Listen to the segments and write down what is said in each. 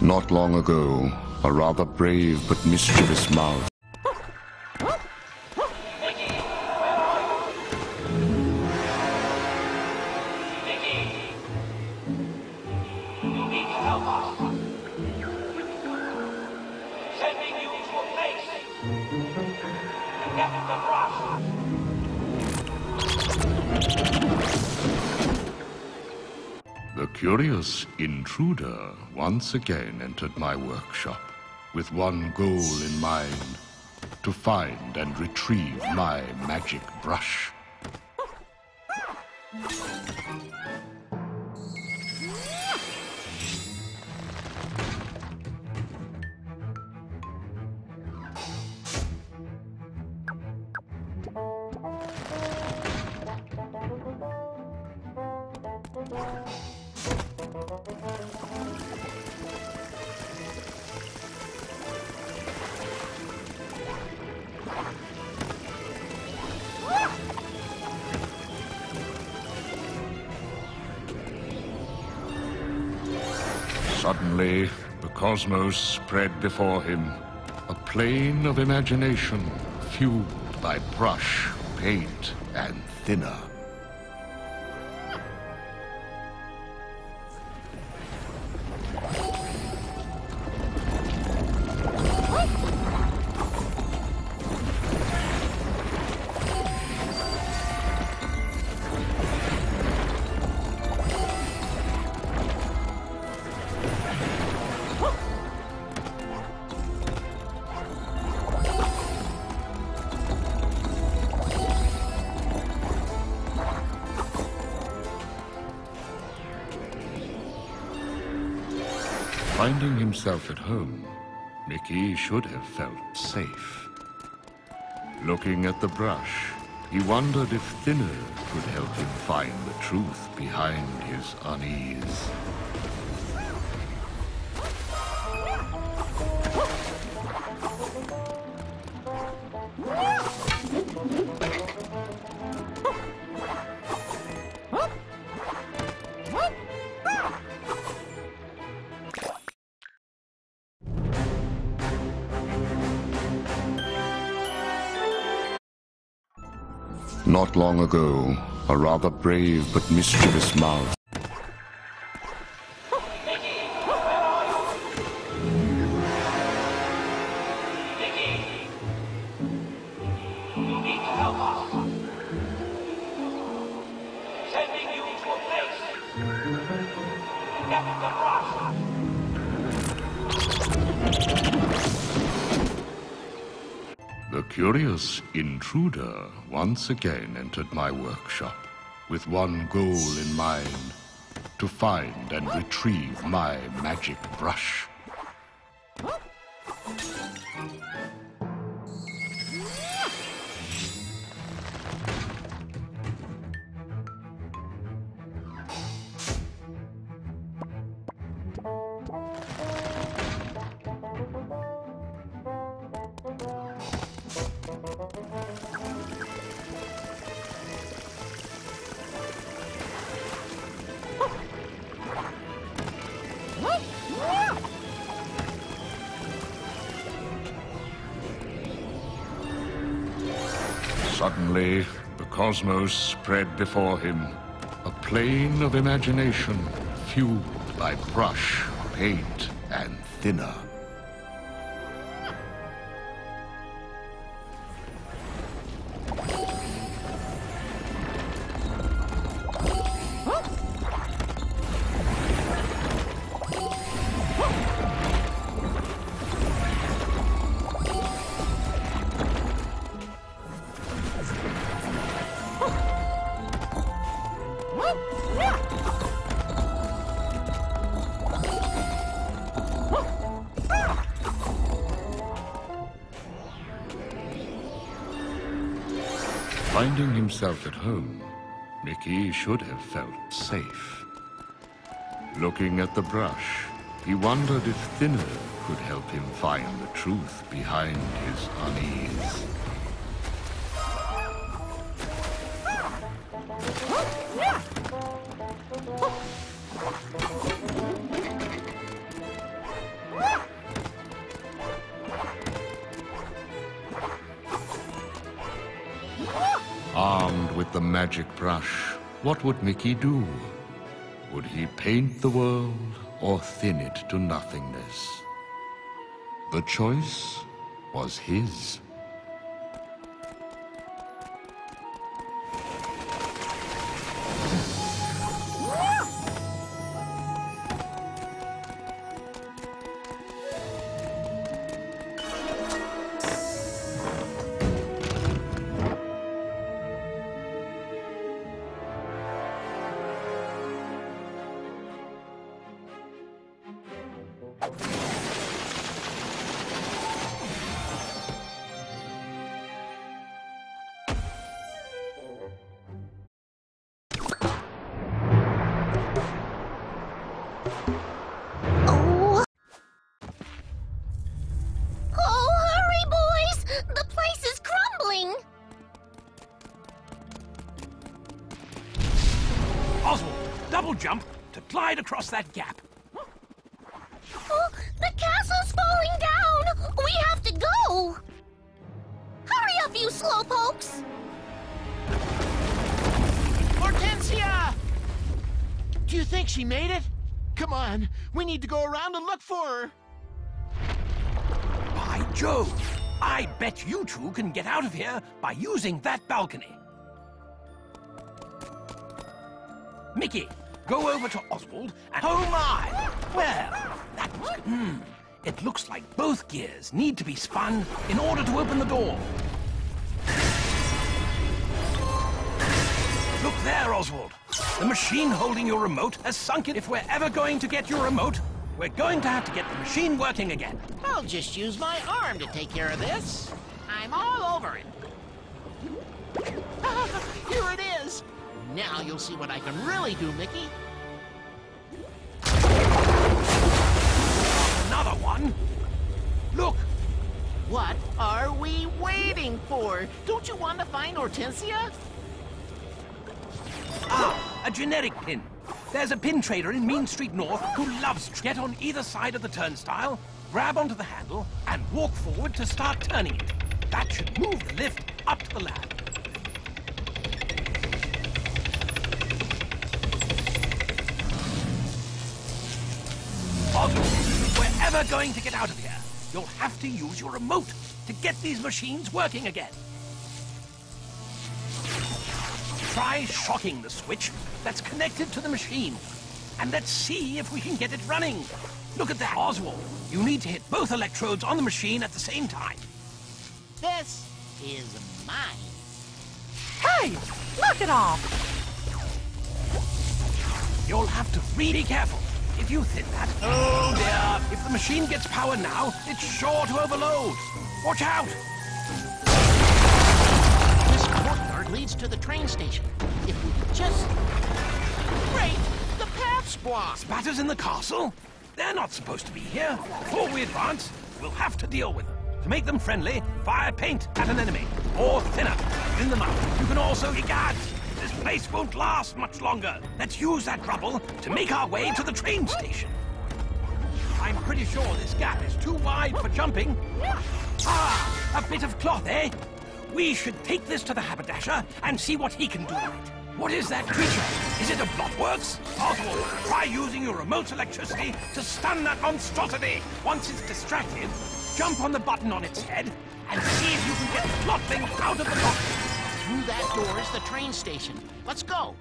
Not long ago, a rather brave but mischievous mouse. The curious intruder once again entered my workshop with one goal in mind: to find and retrieve my magic brush. Suddenly, the cosmos spread before him, a plane of imagination fueled by brush, paint, and thinner. Finding himself at home, Mickey should have felt safe. Looking at the brush, he wondered if thinner could help him find the truth behind his unease. Not long ago, a rather brave but mischievous mouse. The curious intruder once again entered my workshop with one goal in mind: to find and retrieve my magic brush. Suddenly, the cosmos spread before him, a plane of imagination fueled by brush, paint, and thinner. Finding himself at home, Mickey should have felt safe. Looking at the brush, He wondered if Thinner could help him find the truth behind his unease. Armed with the magic brush, what would Mickey do? Would he paint the world or thin it to nothingness? The choice was his. Jump to glide across that gap. Oh, the castle's falling down! We have to go! Hurry up, you slowpokes! Hortensia! Do you think she made it? Come on, we need to go around and look for her. By Jove! I bet you two can get out of here by using that balcony. Mickey, go over to Oswald and... Oh my! Well, that was... It looks like both gears need to be spun in order to open the door. Look there, Oswald. The machine holding your remote has sunk it. If we're ever going to get your remote, we're going to have to get the machine working again. I'll just use my arm to take care of this. I'm all over it. Here it is. Now you'll see what I can really do, Mickey. Another one? Look! What are we waiting for? Don't you want to find Hortensia? Ah, a genetic pin. There's a pin trader in Mean Street North who loves to get on either side of the turnstile, grab onto the handle, and walk forward to start turning it. That should move the lift up to the lab. Oswald, if we're ever going to get out of here, you'll have to use your remote to get these machines working again. Try shocking the switch that's connected to the machine, and let's see if we can get it running. Look at that, Oswald. You need to hit both electrodes on the machine at the same time. This is mine. Hey, knock it off! You'll have to really be careful. If you hit that, oh dear, if the machine gets power now, it's sure to overload. Watch out! This courtyard leads to the train station. If we could just... Great! The path's blocked! Spatters in the castle? They're not supposed to be here. Before we advance, we'll have to deal with them. To make them friendly, fire paint at an enemy. Or thinner, thin them out. You can also regard. This place won't last much longer. Let's use that rubble to make our way to the train station. I'm pretty sure this gap is too wide for jumping. Ah, a bit of cloth, eh? We should take this to the haberdasher and see what he can do with it. What is that creature? Is it a blotworks? Oswald, try using your remote electricity to stun that monstrosity. Once it's distracted, jump on the button on its head and see if you can get the plot thing out of the box. Through that door is the train station. Let's go.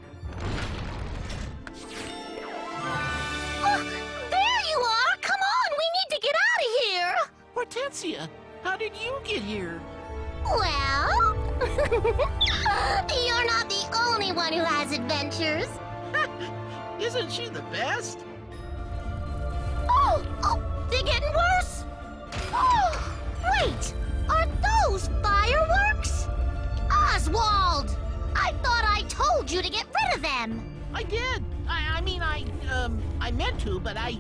Oh, there you are! Come on, we need to get out of here! Hortensia, how did you get here? Well... You're not the only one who has adventures. Isn't she the best? Oh, they're getting worse? Oh, wait! Are those fireworks? Oswald! I thought I told you to get rid of them! I did. I mean, I meant to, but I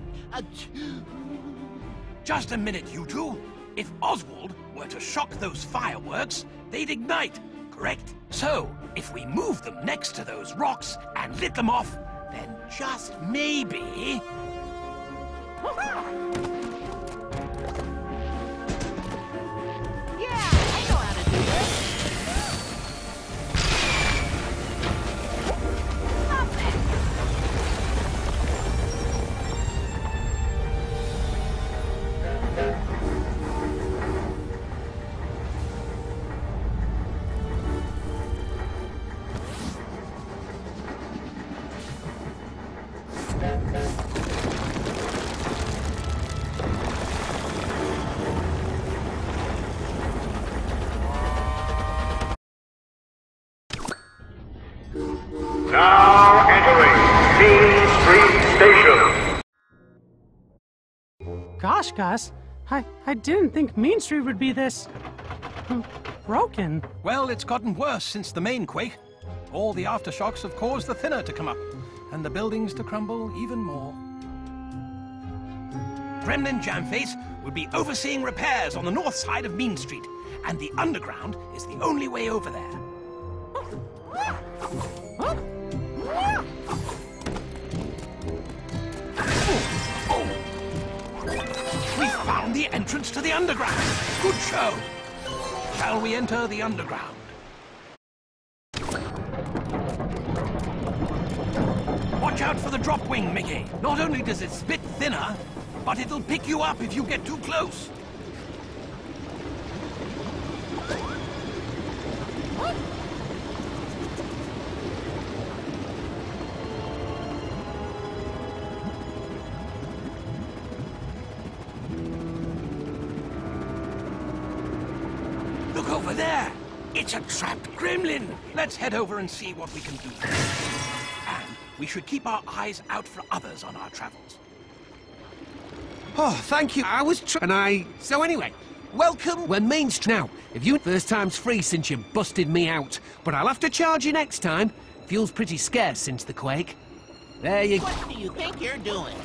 Just a minute, you two. If Oswald were to shock those fireworks, they'd ignite, correct? So, if we moved them next to those rocks and lit them off, then just maybe... Yeah, I know how to do this. Stop that. Now entering Main Street Station. Gosh, Gus, I didn't think Main Street would be this... broken. Well, it's gotten worse since the main quake. All the aftershocks have caused the thinner to come up, and the buildings to crumble even more. Gremlin Jamface will be overseeing repairs on the north side of Mean Street, and the underground is the only way over there. We found the entrance to the underground. Good show. Shall we enter the underground? Watch out for the drop wing, Mickey. Not only does it spit thinner, but it'll pick you up if you get too close. Look over there! It's a trapped gremlin! Let's head over and see what we can do. And we should keep our eyes out for others on our travels. Oh, thank you. I was So anyway, welcome. We're Main Street now. If you... First time's free since you busted me out. But I'll have to charge you next time. Fuel's pretty scarce since the quake. There you go. What do you think you're doing?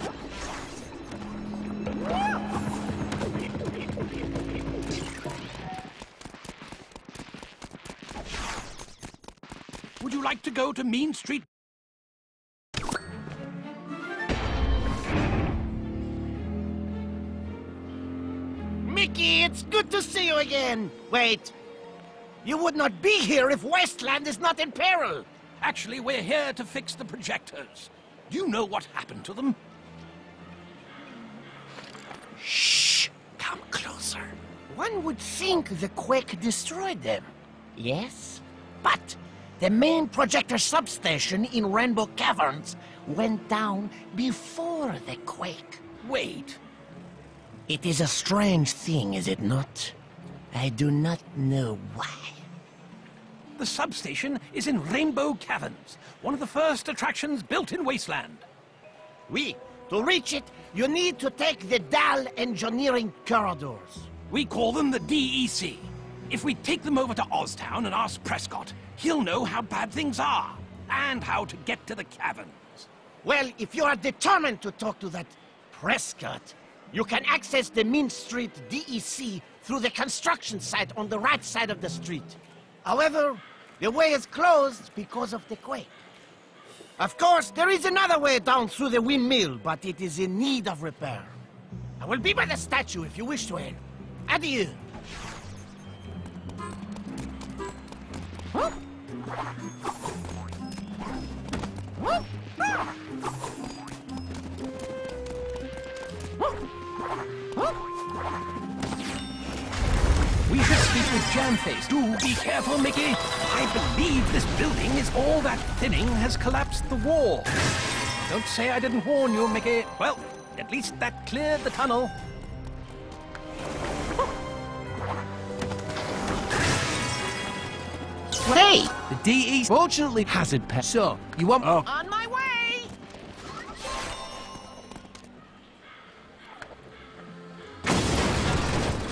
Would you like to go to Mean Street? Mickey, it's good to see you again. Wait. You would not be here if Wasteland is not in peril. Actually, we're here to fix the projectors. Do you know what happened to them? Shh! Come closer. One would think the quake destroyed them. Yes, but the main projector substation in Rainbow Caverns went down before the quake. Wait. It is a strange thing, is it not? I do not know why. The substation is in Rainbow Caverns, one of the first attractions built in Wasteland. Oui, to reach it, you need to take the Dahl engineering corridors. We call them the DEC. If we take them over to Oztown and ask Prescott, he'll know how bad things are, and how to get to the caverns. Well, if you are determined to talk to that Prescott, you can access the Mean Street DEC through the construction site on the right side of the street. However, the way is closed because of the quake. Of course, there is another way down through the windmill, but it is in need of repair. I will be by the statue if you wish to aid. Adieu. We should speak with Jamface. Do be careful, Mickey. I believe this building is all that thinning has collapsed the wall. Don't say I didn't warn you, Mickey. Well, at least that cleared the tunnel. Hey! The DE fortunately hasn't passed. So, you want... Oh. On my way!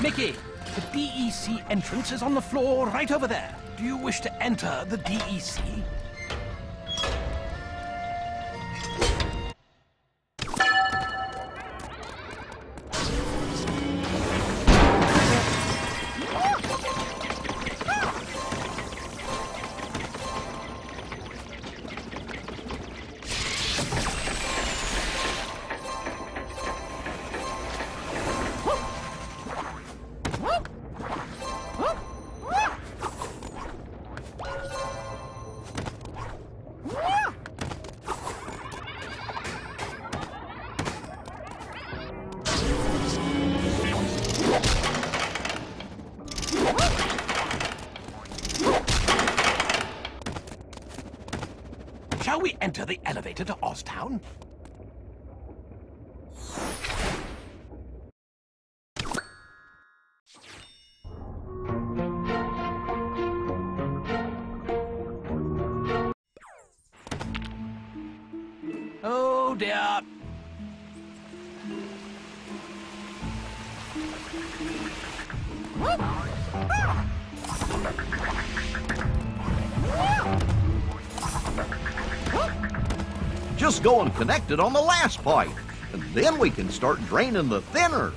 Mickey, the DEC entrance is on the floor right over there. Do you wish to enter the DEC? Shall we enter the elevator to Oztown? Oh dear. Just go and connect it on the last pipe, and then we can start draining the thinner.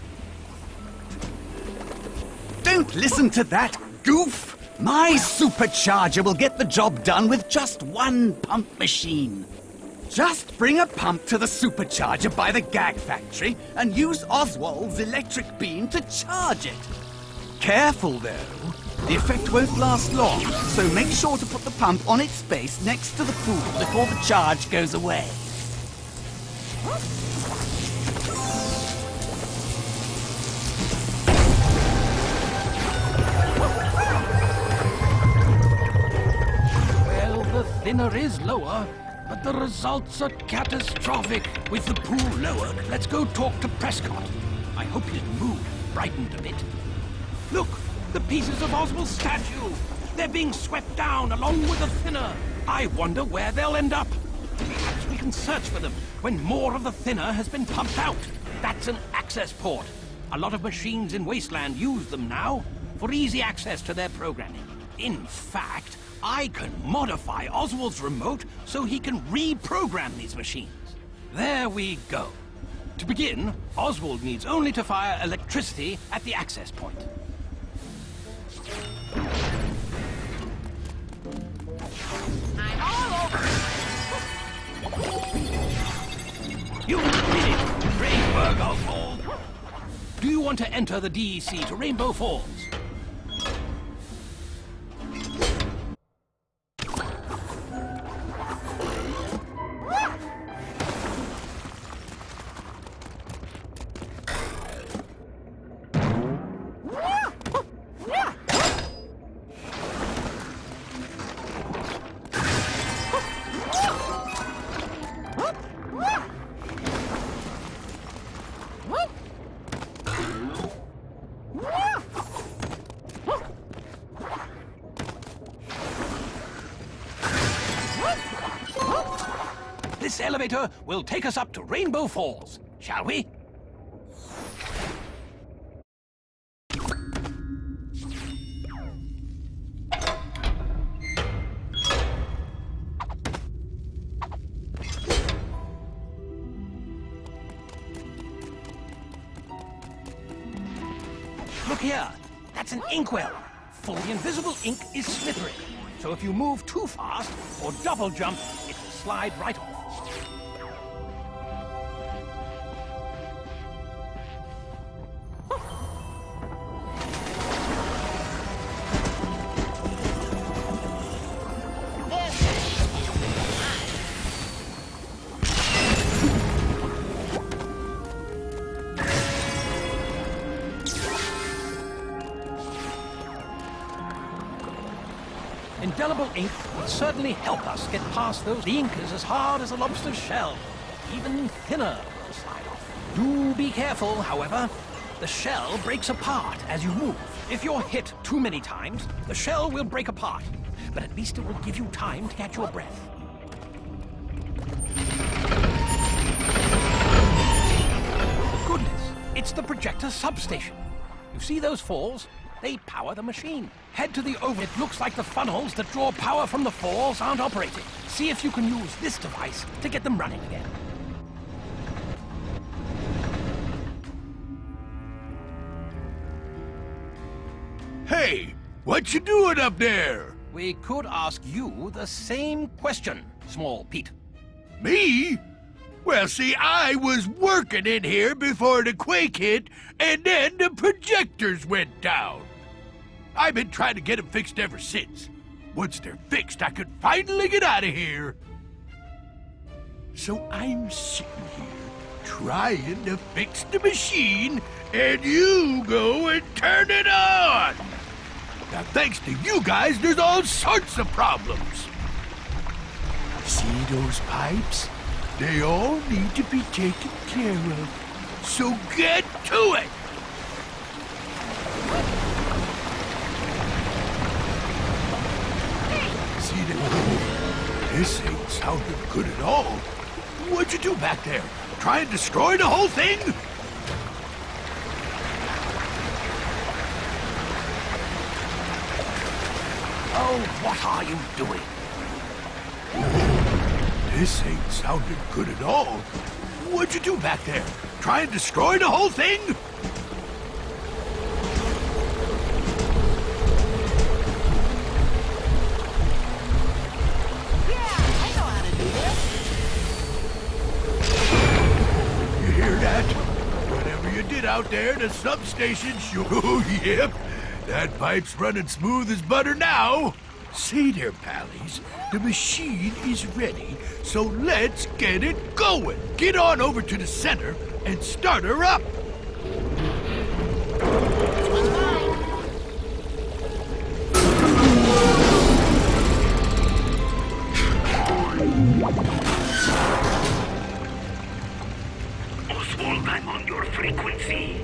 Don't listen to that goof! My supercharger will get the job done with just one pump machine. Just bring a pump to the supercharger by the gag factory and use Oswald's electric beam to charge it. Careful, though. The effect won't last long, so make sure to put the pump on its base next to the pool before the charge goes away. Well, the thinner is lower, but the results are catastrophic. With the pool lowered, let's go talk to Prescott. I hope his mood brightened a bit. Look, the pieces of Oswald's statue. They're being swept down along with the thinner. I wonder where they'll end up. Perhaps we can search for them when more of the thinner has been pumped out. That's an access port. A lot of machines in Wasteland use them now for easy access to their programming. In fact, I can modify Oswald's remote so he can reprogram these machines. There we go. To begin, Oswald needs only to fire electricity at the access point. I'm all over. You did it! Great work, Oswald! Do you want to enter the DEC to Rainbow Falls? This elevator will take us up to Rainbow Falls, shall we? Look here, that's an inkwell. Fully invisible ink is slippery, so if you move too fast or double jump, it will slide right off. Indelible ink would certainly help us get past those. The ink is as hard as a lobster's shell. Even thinner will slide off. Do be careful, however. The shell breaks apart as you move. If you're hit too many times, the shell will break apart. But at least it will give you time to catch your breath. Goodness, it's the projector substation. You see those falls? They power the machine. Head to the over. It looks like the funnels that draw power from the falls aren't operating. See if you can use this device to get them running again. Hey, what you doing up there? We could ask you the same question, Small Pete. Me? Well, see, I was working in here before the quake hit, and then the projectors went down. I've been trying to get them fixed ever since. Once they're fixed, I could finally get out of here. So I'm sitting here, trying to fix the machine, and you go and turn it on. Now, thanks to you guys, there's all sorts of problems. See those pipes? They all need to be taken care of. So get to it! See that? This ain't sounding good at all. What'd you do back there? Try and destroy the whole thing? Oh, what are you doing? This ain't sounding good at all. What'd you do back there? Try and destroy the whole thing? Out there, the substation sure. Oh, yep. That pipe's running smooth as butter now. See there, Pallies. The machine is ready, so let's get it going. Get on over to the center and start her up. Oswald, I'm on your frequency.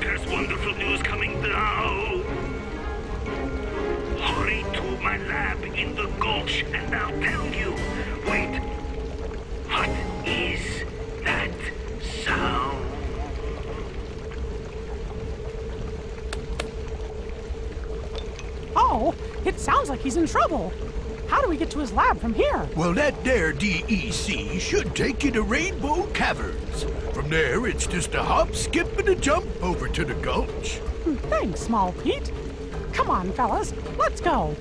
There's wonderful news coming now. Hurry to my lab in the Gulch and I'll tell you. Wait, what is that sound? Oh, it sounds like he's in trouble. How do we get to his lab from here? Well, that there DEC should take you to Rainbow Caverns. From there, it's just a hop, skip, and a jump over to the Gulch. Thanks, Small Pete. Come on, fellas, let's go.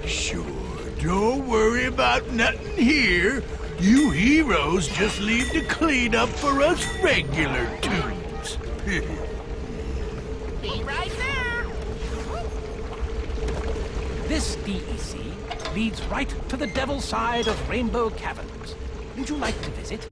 Sure, don't worry about nothing here. You heroes just leave the cleanup for us regular tunes. Be right there. This DEC leads right to the devil's side of Rainbow Caverns. Would you like to visit?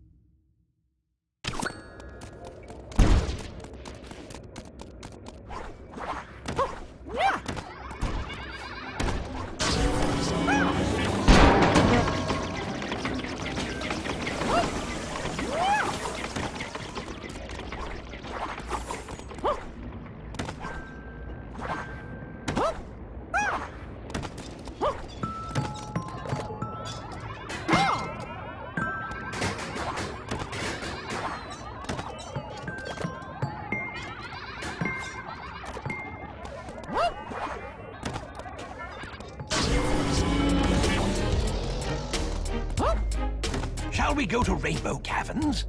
Shall we go to Rainbow Caverns?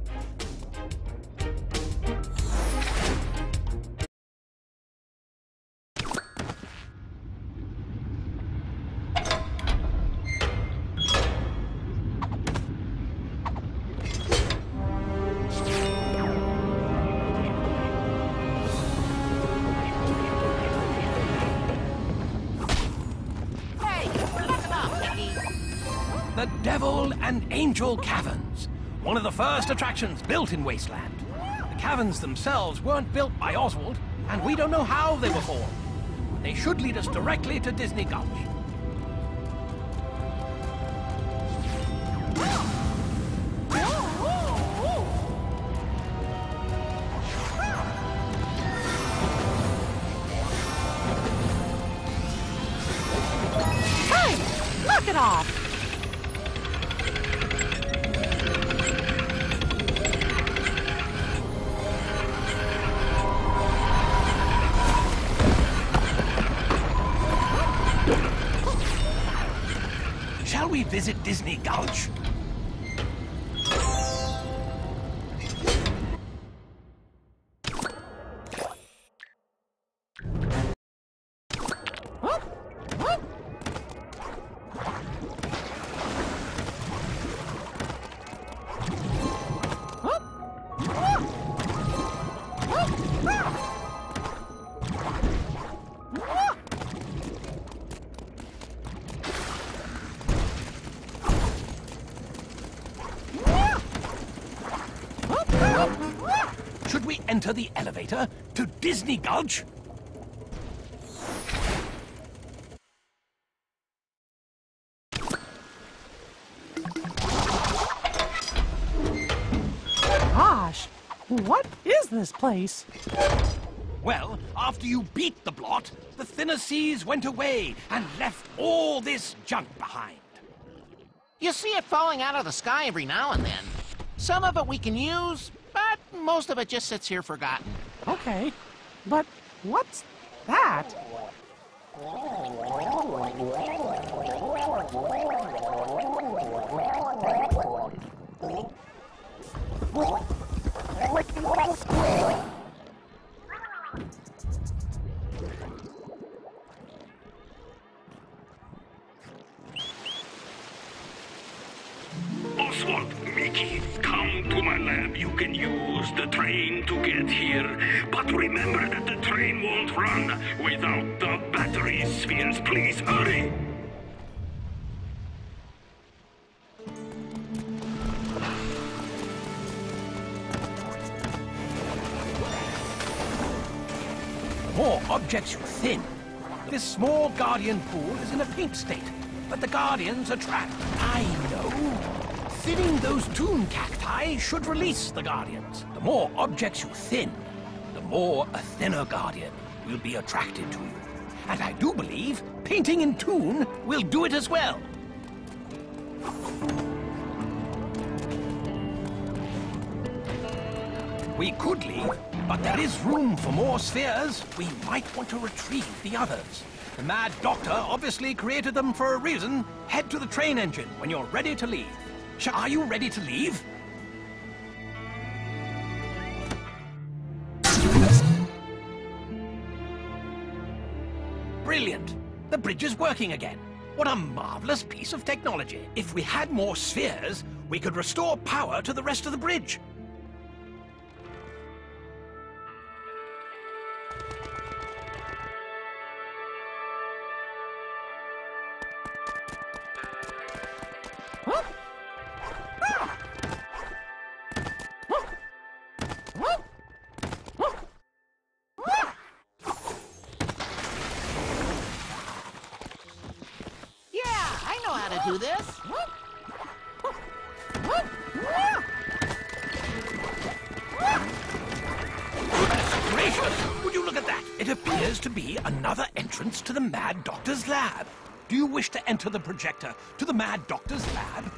The Devil and Angel Caverns, one of the first attractions built in Wasteland. The caverns themselves weren't built by Oswald, and we don't know how they were formed. They should lead us directly to Disney Gulch. Hey, knock it off! Shall we visit Disney Gulch? Should we enter the elevator to Disney Gulch? What is this place? Well, after you beat the blot, the thinner seas went away and left all this junk behind. You see it falling out of the sky every now and then. Some of it we can use, but most of it just sits here forgotten. Okay, but what's that? Oswald, Mickey, come to my lab. You can use the train to get here. But remember that the train won't run without the battery spheres. Please hurry! The more objects you thin, this small guardian pool is in a paint state, but the guardians are trapped. I know. Thinning those toon cacti should release the guardians. The more objects you thin, the more a thinner guardian will be attracted to you. And I do believe painting in toon will do it as well. We could leave, but there is room for more spheres. We might want to retrieve the others. The Mad Doctor obviously created them for a reason. Head to the train engine when you're ready to leave. Are you ready to leave? Brilliant! The bridge is working again. What a marvelous piece of technology. If we had more spheres, we could restore power to the rest of the bridge. Do this. Goodness gracious! Would you look at that? It appears to be another entrance to the Mad Doctor's lab. Do you wish to enter the projector to the Mad Doctor's lab?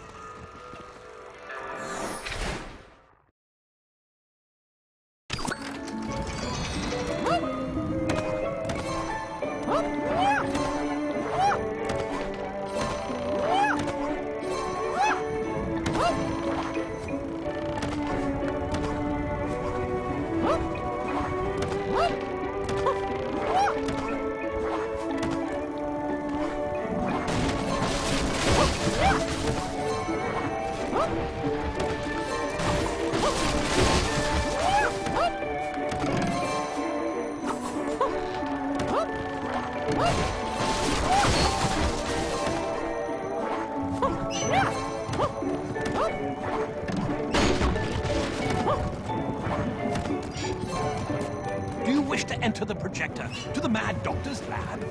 Do you wish to enter the projector to the Mad Doctor's lab?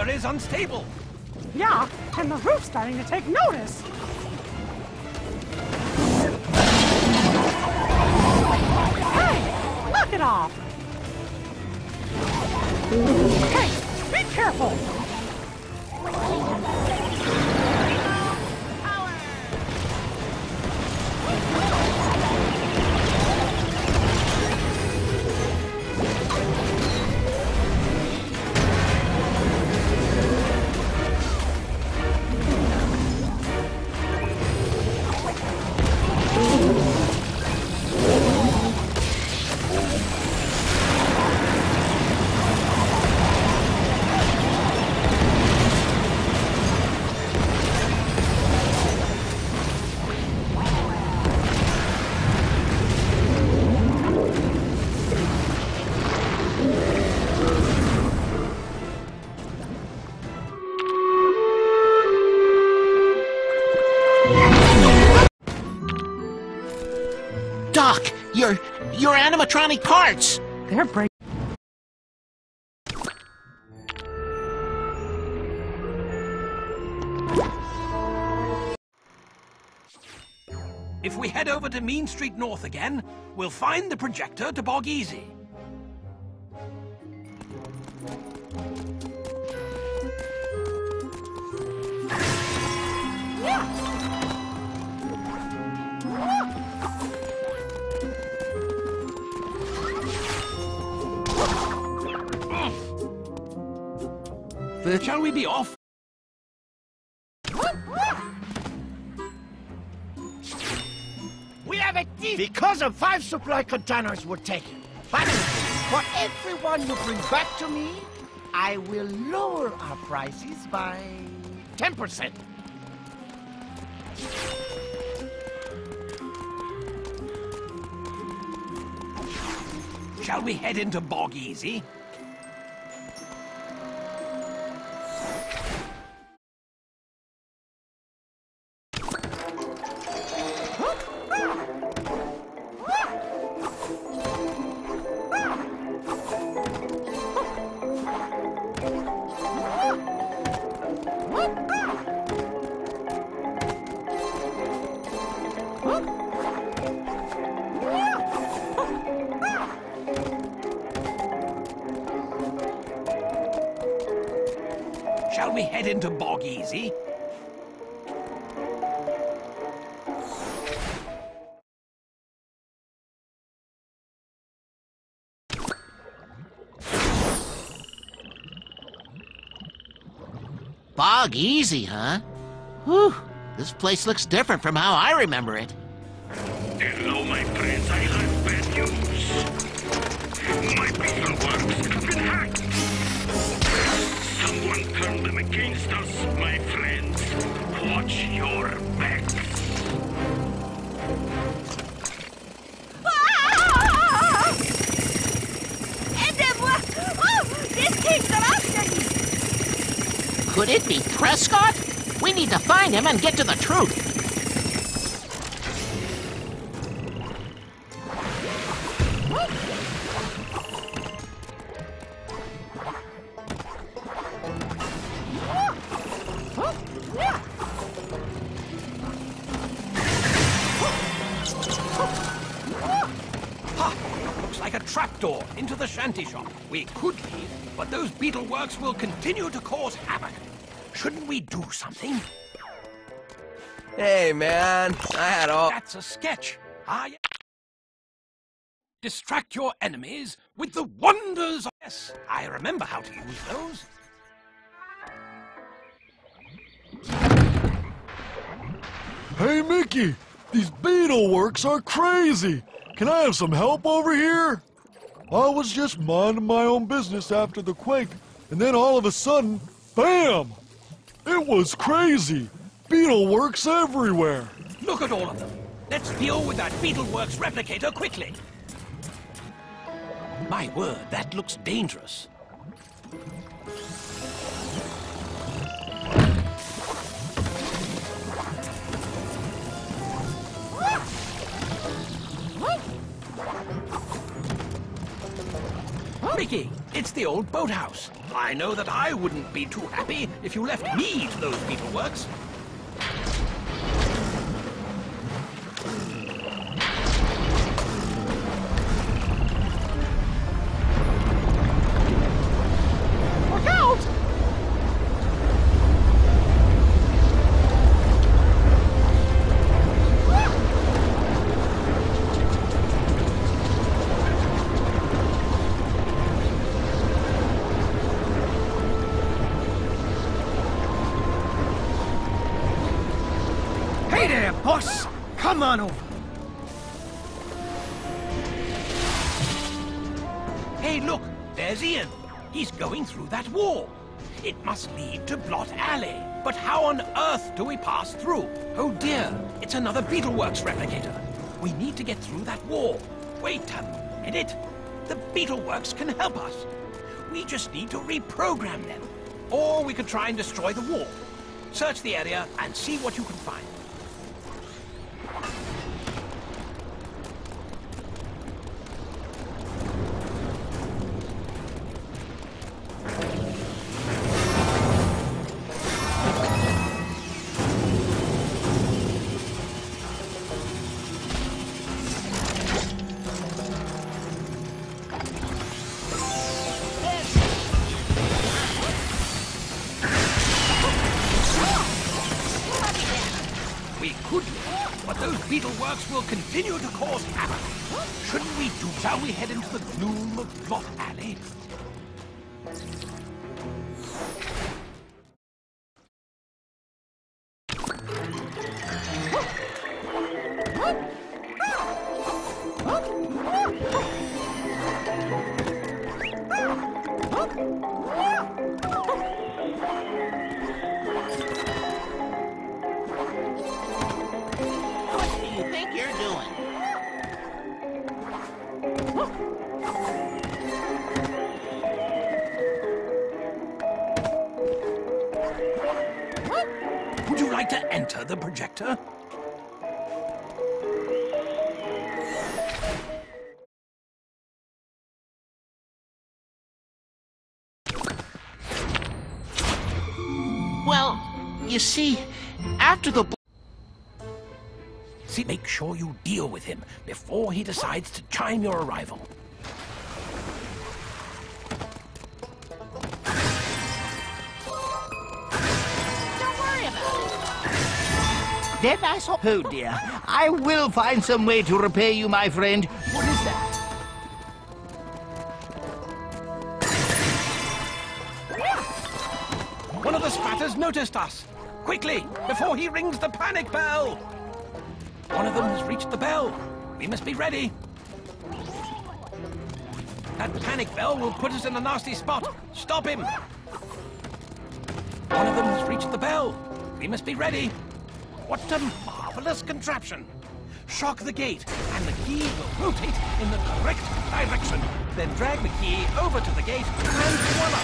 Is unstable. Yeah, and the roof's starting to take notice. Hey, knock it off. Hey, be careful. Your animatronic parts! They're breaking. If we head over to Mean Street North again, we'll find the projector to Bog Easy. Shall we be off? We have a thief because of 5 supply containers were taken. But for everyone you bring back to me, I will lower our prices by 10%. Shall we head into Bog Easy? Shall we head into Bog Easy? Bog Easy, huh? Whew. This place looks different from how I remember it. Hello, my friends. I have bad news. My beetle works have been hacked. Someone turned them against us, my friends. Watch your backs. Aidez-moi! Oh, this keeps are after me! Could it be Prescott? We need to find him and get to the truth. Like a trapdoor into the shanty shop. We could leave, but those beetleworks will continue to cause havoc. Shouldn't we do something? Hey, man, I had all... That's a sketch. Distract your enemies with the wonders of... Yes, I remember how to use those. Hey, Mickey, these beetleworks are crazy. Can I have some help over here? I was just minding my own business after the quake, and then all of a sudden, bam! It was crazy. Beetleworks everywhere. Look at all of them. Let's deal with that Beetleworks replicator quickly. My word, that looks dangerous. Mickey, it's the old boathouse. I know that I wouldn't be too happy if you left me to those Beetleworks. Look out! Hey there, boss! Come on over. Hey, look, there's Ian. He's going through that wall. It must lead to Blot Alley. But how on earth do we pass through? Oh dear, it's another Beetleworks replicator. We need to get through that wall. Wait a minute. The Beetleworks can help us. We just need to reprogram them. Or we could try and destroy the wall. Search the area and see what you can find. We could, but those beetleworks will continue to cause havoc. Shouldn't we do? Shall we head into the gloom of Blot Alley? What do you think you're doing? Would you like to enter the projector? Well, you see, after the... See, make sure you deal with him before he decides to chime your arrival. Don't worry about it. Then I saw... Oh dear, I will find some way to repay you, my friend. What is that? One of the spatters noticed us. Quickly, before he rings the panic bell. One of them has reached the bell. We must be ready. That panic bell will put us in a nasty spot. Stop him. One of them has reached the bell. We must be ready. What a marvelous contraption. Shock the gate, and the key will rotate in the correct direction. Then drag the key over to the gate, and voila.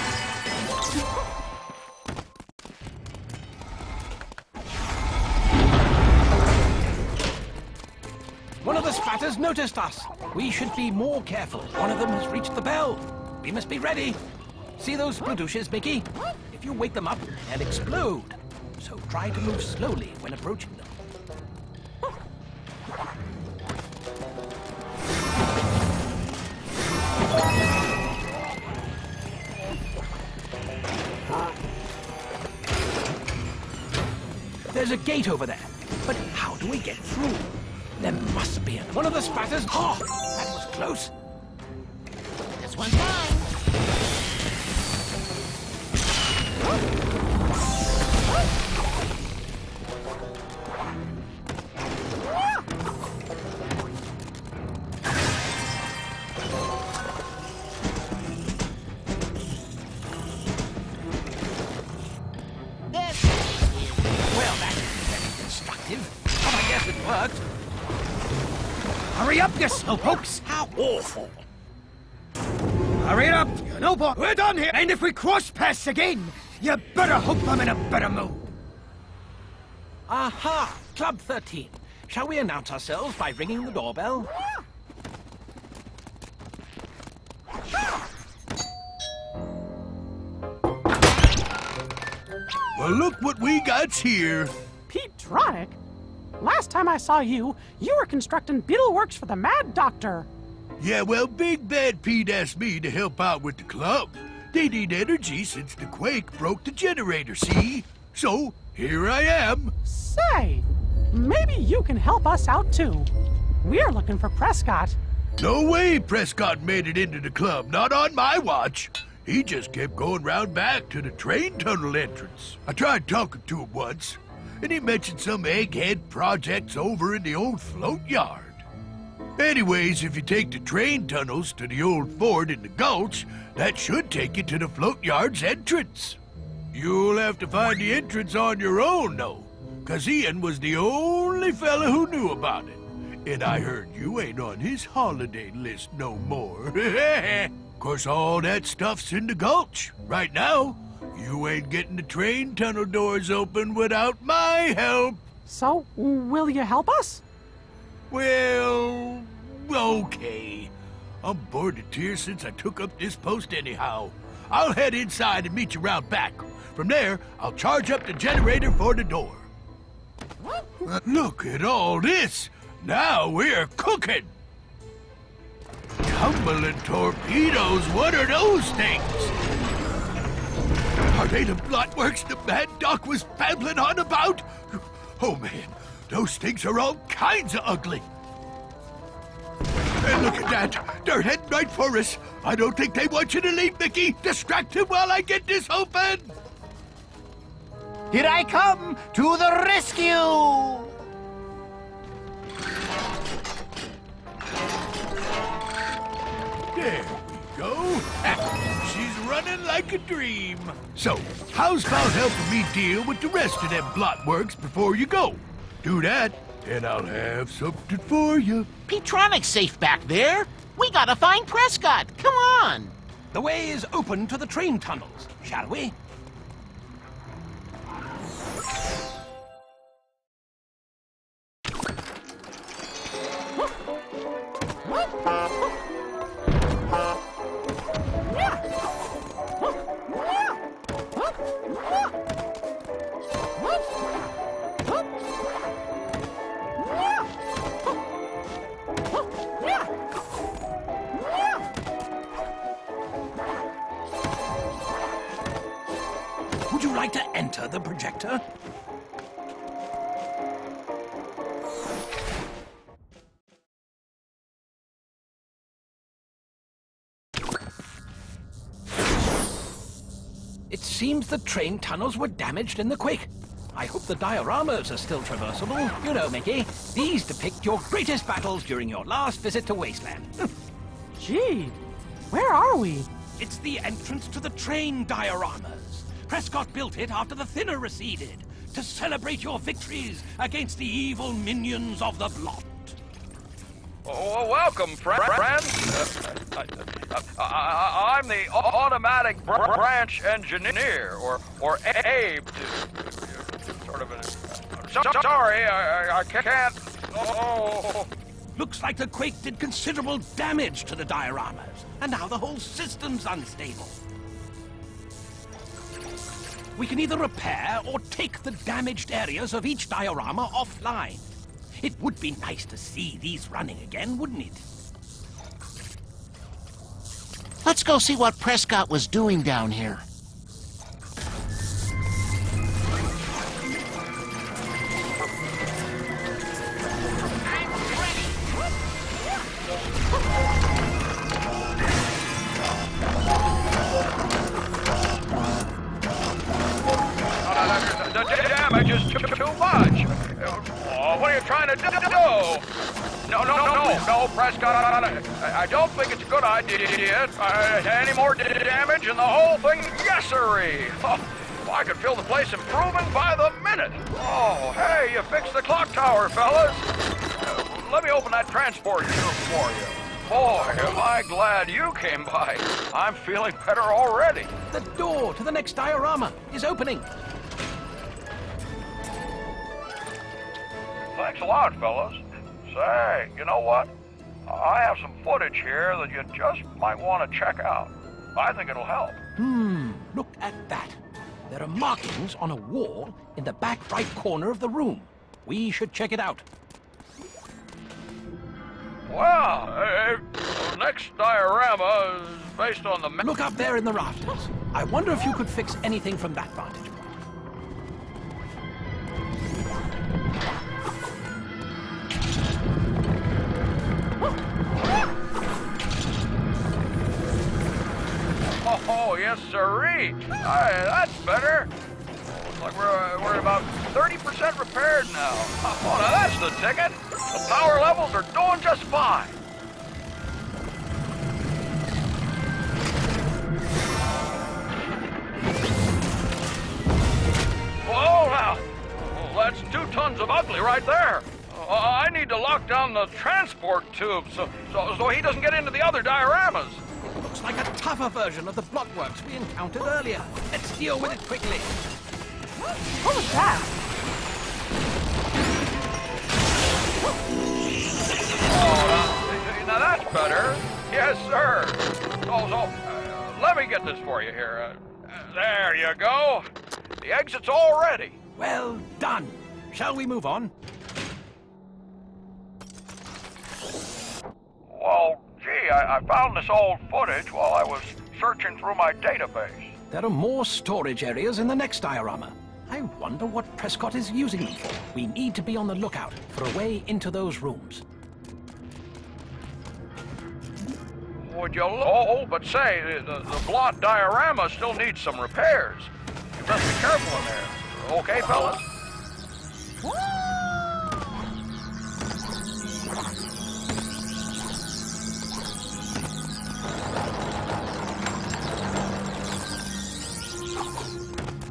One of the spatters noticed us. We should be more careful. One of them has reached the bell. We must be ready. See those Bladouches, Mickey? If you wake them up, they'll explode. So try to move slowly when approaching them. There's a gate over there. But how do we get through? There must be one of the spatters. Oh, that was close. This one's mine. Well, that isn't very constructive, but I guess it worked. Hurry up, you slowpokes! How awful! Hurry it up, you know, boy. We're done here, and if we cross paths again, you better hope I'm in a better mood. Aha! Club 13. Shall we announce ourselves by ringing the doorbell? Well, look what we got here. Petronic? Last time I saw you, you were constructing beetleworks for the Mad Doctor. Yeah, well, Big Bad Pete asked me to help out with the club. They need energy since the quake broke the generator, see? So, here I am. Say, maybe you can help us out too. We're looking for Prescott. No way Prescott made it into the club, not on my watch. He just kept going round back to the train tunnel entrance. I tried talking to him once, and he mentioned some egghead projects over in the old Floatyard. Anyways, if you take the train tunnels to the old fort in the Gulch, that should take you to the Floatyard's entrance. You'll have to find the entrance on your own, though, 'cause Ian was the only fella who knew about it. And I heard you ain't on his holiday list no more. Of course, all that stuff's in the Gulch. Right now, you ain't getting the train tunnel doors open without my help. So, will you help us? Well, okay. I'm bored to tears since I took up this post anyhow. I'll head inside and meet you round back. From there, I'll charge up the generator for the door. Look at all this. Now we're cooking. Tumbling torpedoes, what are those things? Are they the blotworks the Mad Doc was babbling on about? Oh man, Those things are all kinds of ugly. And look at that. They're heading right for us. I don't think they want you to leave, Mickey. Distract him while I get this open. Here I come to the rescue! There we go. She's running like a dream. So, how's about helping me deal with the rest of them blotworks before you go? Do that, and I'll have something for you. Petronic's safe back there. We gotta find Prescott. Come on. The way is open to the train tunnels, shall we? Would you like to enter the projector? It seems the train tunnels were damaged in the quake. I hope the dioramas are still traversable. You know, Mickey, these depict your greatest battles during your last visit to Wasteland. Gee, where are we? It's the entrance to the train dioramas. Prescott built it after the thinner receded, to celebrate your victories against the evil minions of the blot. Oh, welcome, friends. I'm the automatic branch engineer, or Abe. Sort of a... Sorry, I can't... Oh. Looks like the quake did considerable damage to the dioramas, and now the whole system's unstable. We can either repair or take the damaged areas of each diorama offline. It would be nice to see these running again, wouldn't it? Let's go see what Prescott was doing down here. The damage is too much. Oh, what are you trying to do? No, Prescott. I don't think it's a good idea. Any more damage and the whole thing, yes-sirree. Oh, I could feel the place improving by the minute. Oh, hey, you fixed the clock tower, fellas. Let me open that transport tube for you. Boy, am I glad you came by. I'm feeling better already. The door to the next diorama is opening. Thanks a lot, fellas. Say, you know what? I have some footage here that you just might want to check out. I think it'll help. Look at that. There are markings on a wall in the back right corner of the room. We should check it out. Well, the next diorama is based on the... Look up there in the rafters. I wonder if you could fix anything from that vantage point. Oh, yes, sirree. That's better. Looks like we're about 30% repaired now. Oh, now that's the ticket. The power levels are doing just fine. Whoa, now. Well, that's 2 tons of ugly right there. I need to lock down the transport tube so he doesn't get into the other dioramas. Looks like a tougher version of the blockworks we encountered earlier. Let's deal with it quickly. What was that? Oh, now that's better. Yes, sir. Let me get this for you here. There you go. The exit's all ready. Well done. Shall we move on? Well, gee, I found this old footage while I was searching through my database. There are more storage areas in the next diorama. I wonder what Prescott is using them for. We need to be on the lookout for a way into those rooms. Would you but say, the blot diorama still needs some repairs. You best be careful in there. Okay, fellas?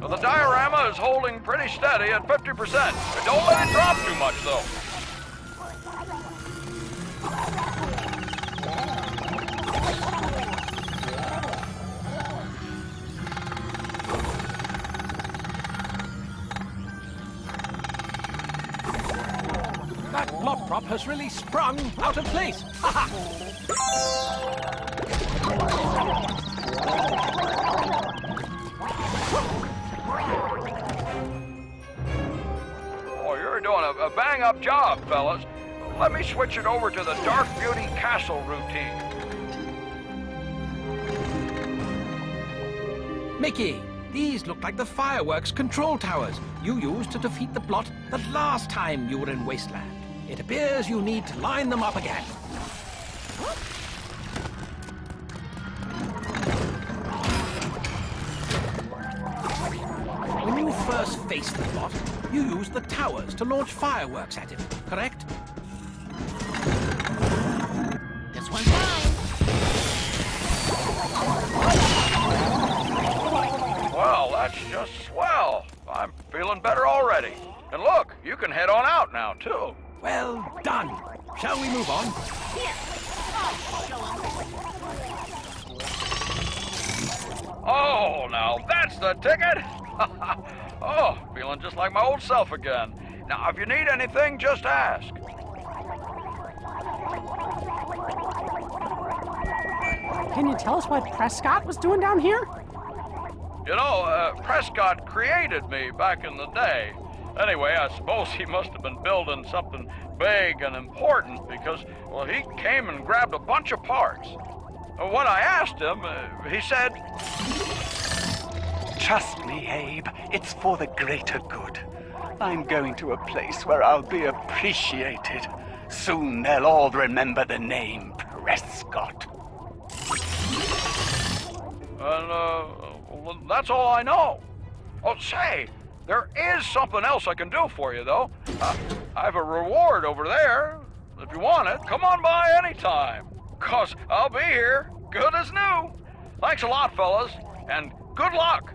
Well, the diorama is holding pretty steady at 50%. Don't let it drop too much, though. That blot prop has really sprung out of place. Ha ha! Oh, you're doing a bang-up job, fellas. Let me switch it over to the Dark Beauty Castle routine. Mickey, these look like the fireworks control towers you used to defeat the blot the last time you were in Wasteland. It appears you need to line them up again. When you first faced the blot, you used the towers to launch fireworks at it, correct? This one's mine. Well, that's just swell. I'm feeling better already. And look, you can head on out now, too. Well done. Shall we move on? Oh, now that's the ticket. Oh, feeling just like my old self again. Now, if you need anything, just ask. Can you tell us what Prescott was doing down here? You know, Prescott created me back in the day. Anyway, I suppose he must have been building something big and important because, well, he came and grabbed a bunch of parts. When I asked him, he said, Trust me, Abe. It's for the greater good. I'm going to a place where I'll be appreciated. Soon they'll all remember the name Prescott. And, well, that's all I know. Oh, say, there is something else I can do for you, though. I have a reward over there. If you want it, come on by anytime. 'Cause I'll be here, good as new. Thanks a lot, fellas, and good luck.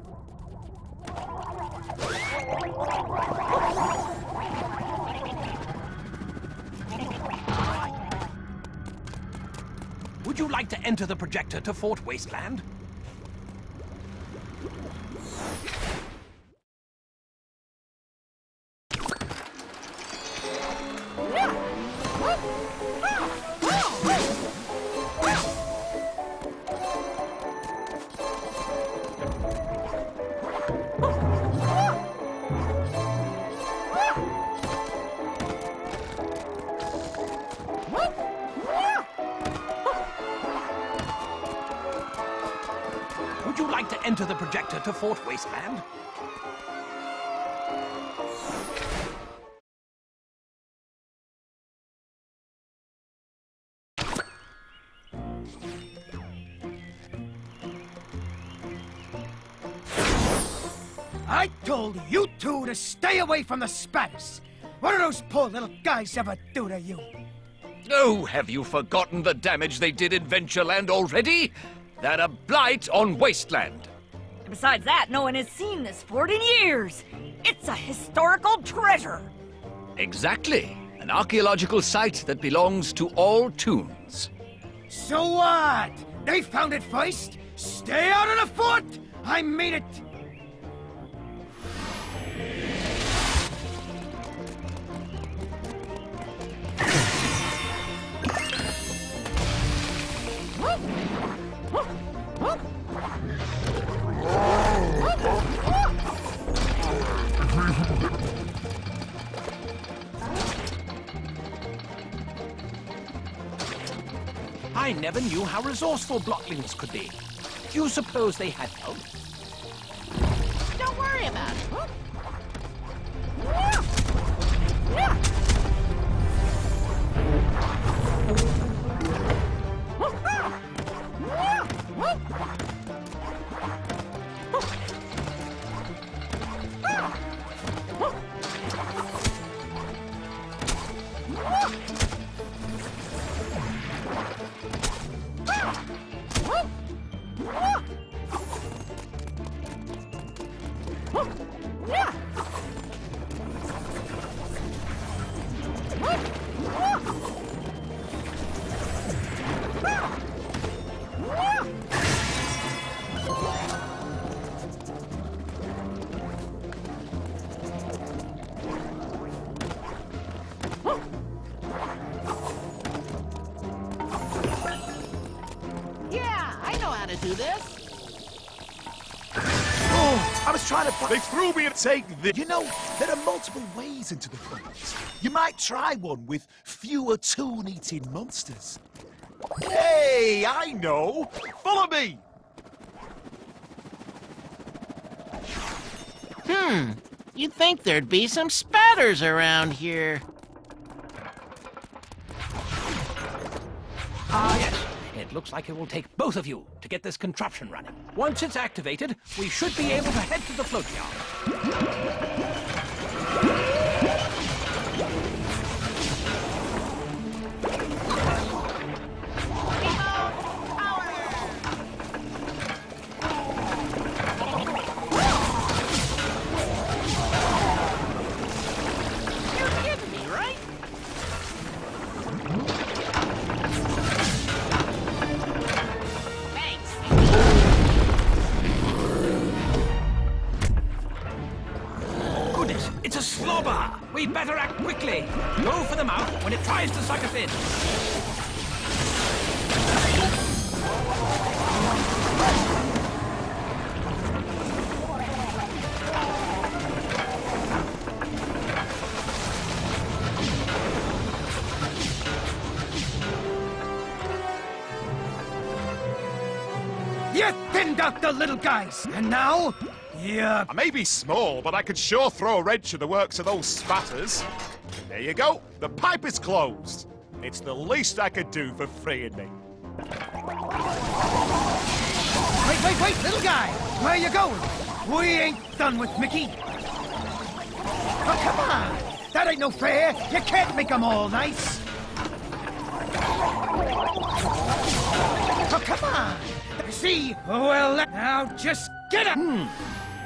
Would you like to enter the projector to Fort Wasteland? Would you like to enter the projector to Fort Wasteland? I told you two to stay away from the Spanish. What do those poor little guys ever do to you? Oh, have you forgotten the damage they did in Ventureland already? They're a blight on Wasteland. Besides that, no one has seen this fort in years. It's a historical treasure. Exactly. An archaeological site that belongs to all toons. So what? They found it first? Stay out of the fort! I mean it! I never knew how resourceful blotlings could be. Do you suppose they had help? Don't worry about it. do this? Oh, I was trying to... They threw me and take this. You know, there are multiple ways into the forest. You might try one with fewer toon-eating monsters. Hey, I know! Follow me! You'd think there'd be some spatters around here. Ah, yes. It looks like it will take both of you to get this contraption running. Once it's activated, we should be able to head to the Floatyard. It's a slobber! We better act quickly! Go for the mouth when it tries to suck us in! You thinned out the little guys! And now... Yeah. I may be small, but I could sure throw a wrench in the works of those spatters. There you go. The pipe is closed. It's the least I could do for freeing me. Wait, little guy! Where you going? We ain't done with Mickey. Oh, come on! That ain't no fair! You can't make them all nice! Oh, come on! See? Well, now just get up!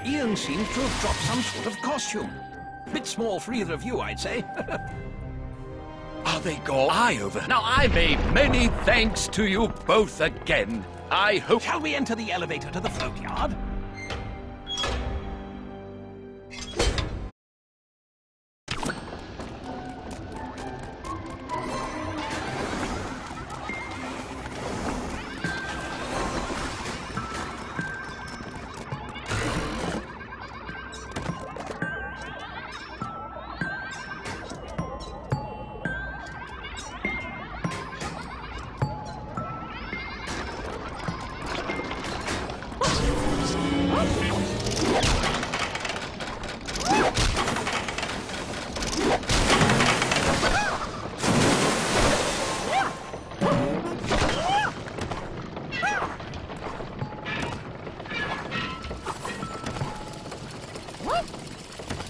Ian seems to have dropped some sort of costume. Bit small for either of you, I'd say. Are they gone? Now, I made many thanks to you both again. I hope... Shall we enter the elevator to the Floatyard?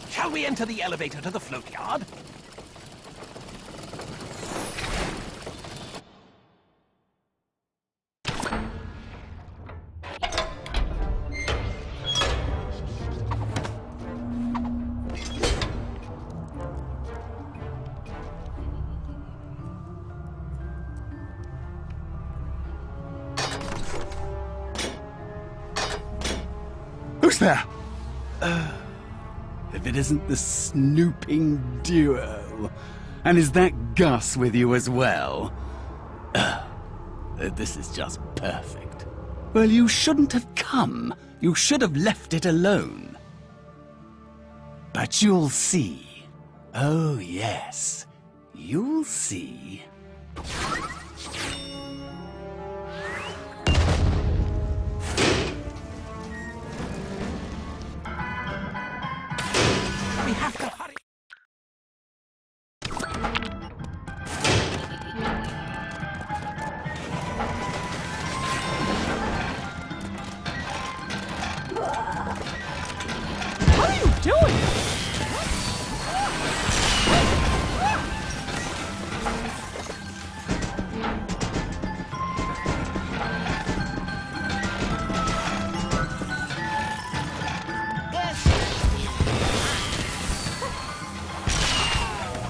Shall we enter the elevator to the Floatyard? Who's there? If it isn't the snooping duo. And is that Gus with you as well? This is just perfect. Well, you shouldn't have come. You should have left it alone. But you'll see. Oh, yes. You'll see. We have to hurry. What are you doing?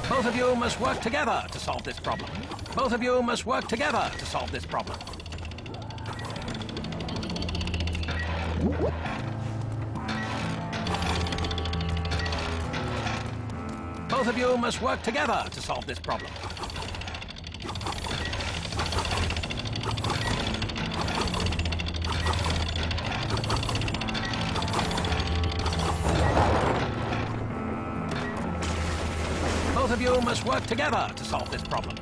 Both of you must work together to solve this problem. Both of you must work together to solve this problem. Both of you must work together to solve this problem. both of you must work together to solve this problem.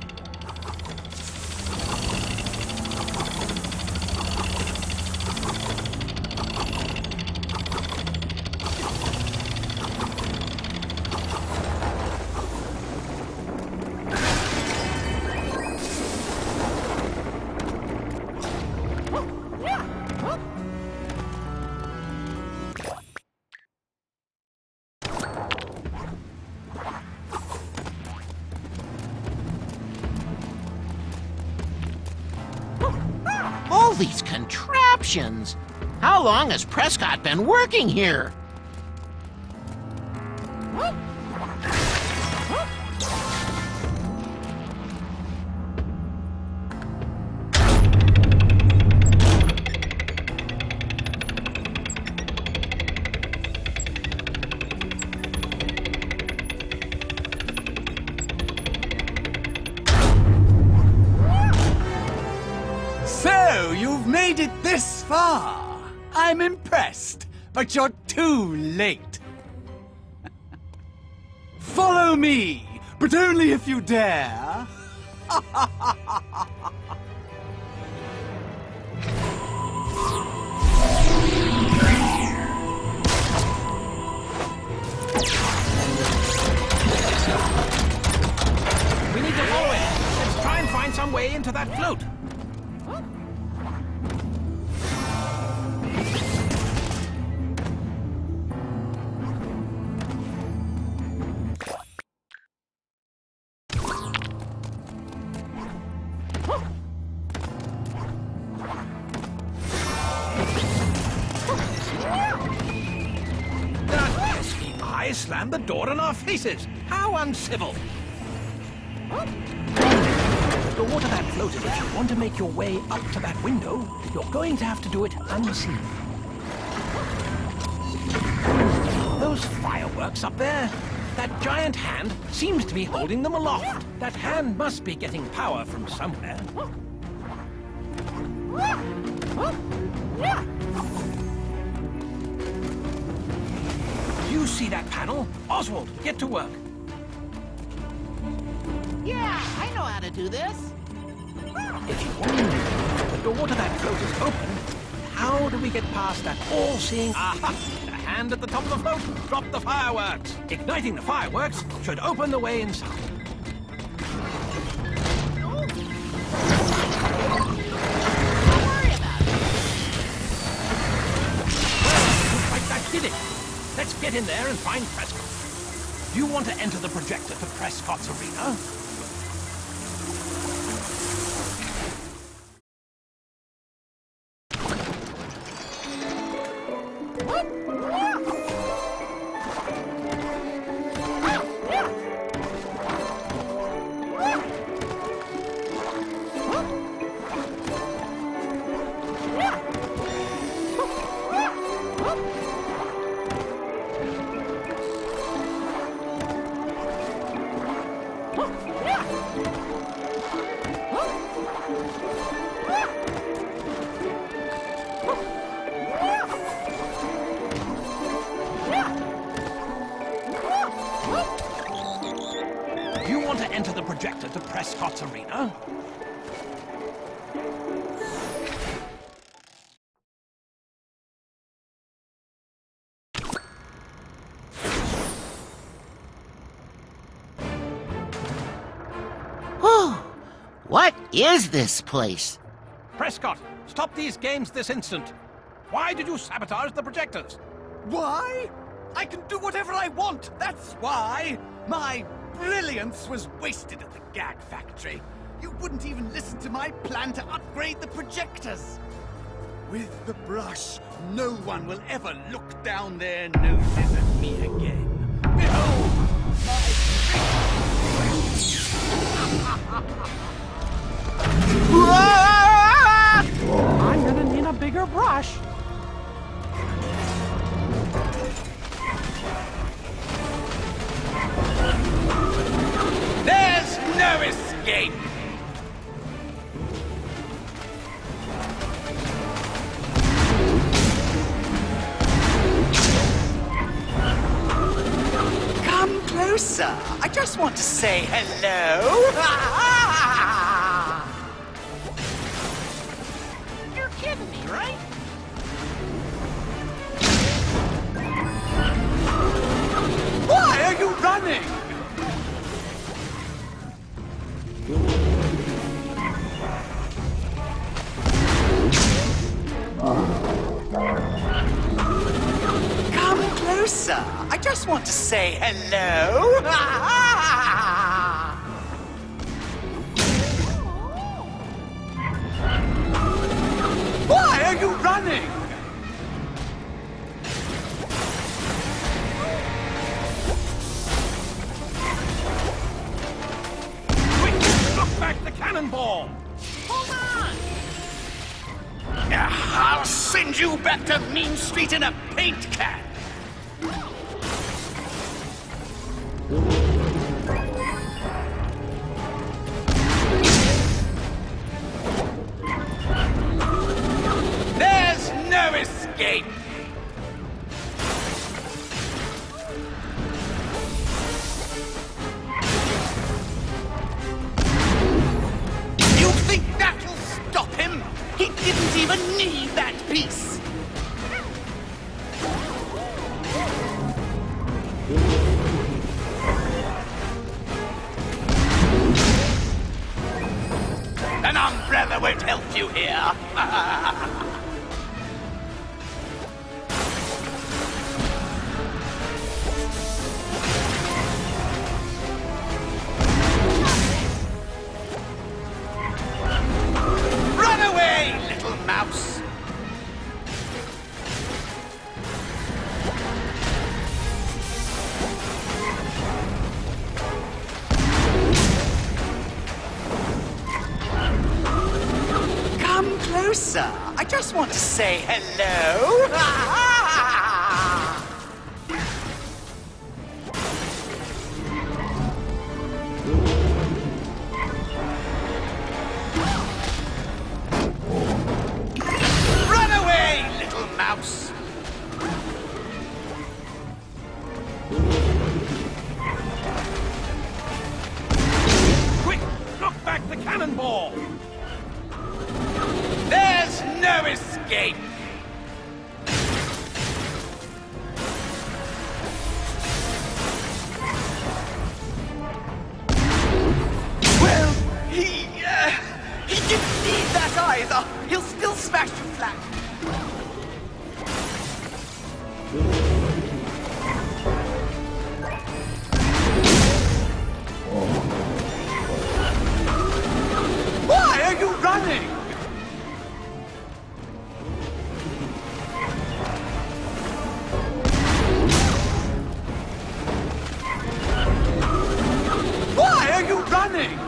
All these contraptions! How long has Prescott been working here? So, you've made it this far. I'm impressed, but you're too late. Follow me, but only if you dare. We need to follow it. Let's try and find some way into that float. Slammed the door in our faces. How uncivil! To water that float, if you want to make your way up to that window, you're going to have to do it unseen. Those fireworks up there, that giant hand seems to be holding them aloft. That hand must be getting power from somewhere. You see that panel? Oswald, get to work. Yeah, I know how to do this. If you want the door to that float is open, how do we get past that all-seeing... Aha! The hand at the top of the float! Drop the fireworks! Igniting the fireworks should open the way inside. Looks like that did it. Let's get in there and find Prescott. Do you want to enter the projector to Prescott's arena? You want to enter the projector to Prescott's arena? What is this place? Prescott, stop these games this instant. Why did you sabotage the projectors? Why? I can do whatever I want, that's why! My brilliance was wasted at the gag factory. You wouldn't even listen to my plan to upgrade the projectors. With the brush, no one will ever look down their noses at me again. Behold, I'm gonna need a bigger brush. There's no escape! Come closer. I just want want to say hello. You're kidding me, right? Why are you running? Come closer. I just want to say hello. Why are you running? Knock back the cannonball! Hold on! I'll send you back to Mean Street in a paint can! There's no escape! You think that'll stop him? He didn't even need that piece! An umbrella won't help you here! Run away, little mouse! Come closer. I just want to say hello. Run away, little mouse. Quick! Knock back the cannonball! There's no escape! Well, he didn't need that either. He'll still smash you flat. Why are you running? Why are you running?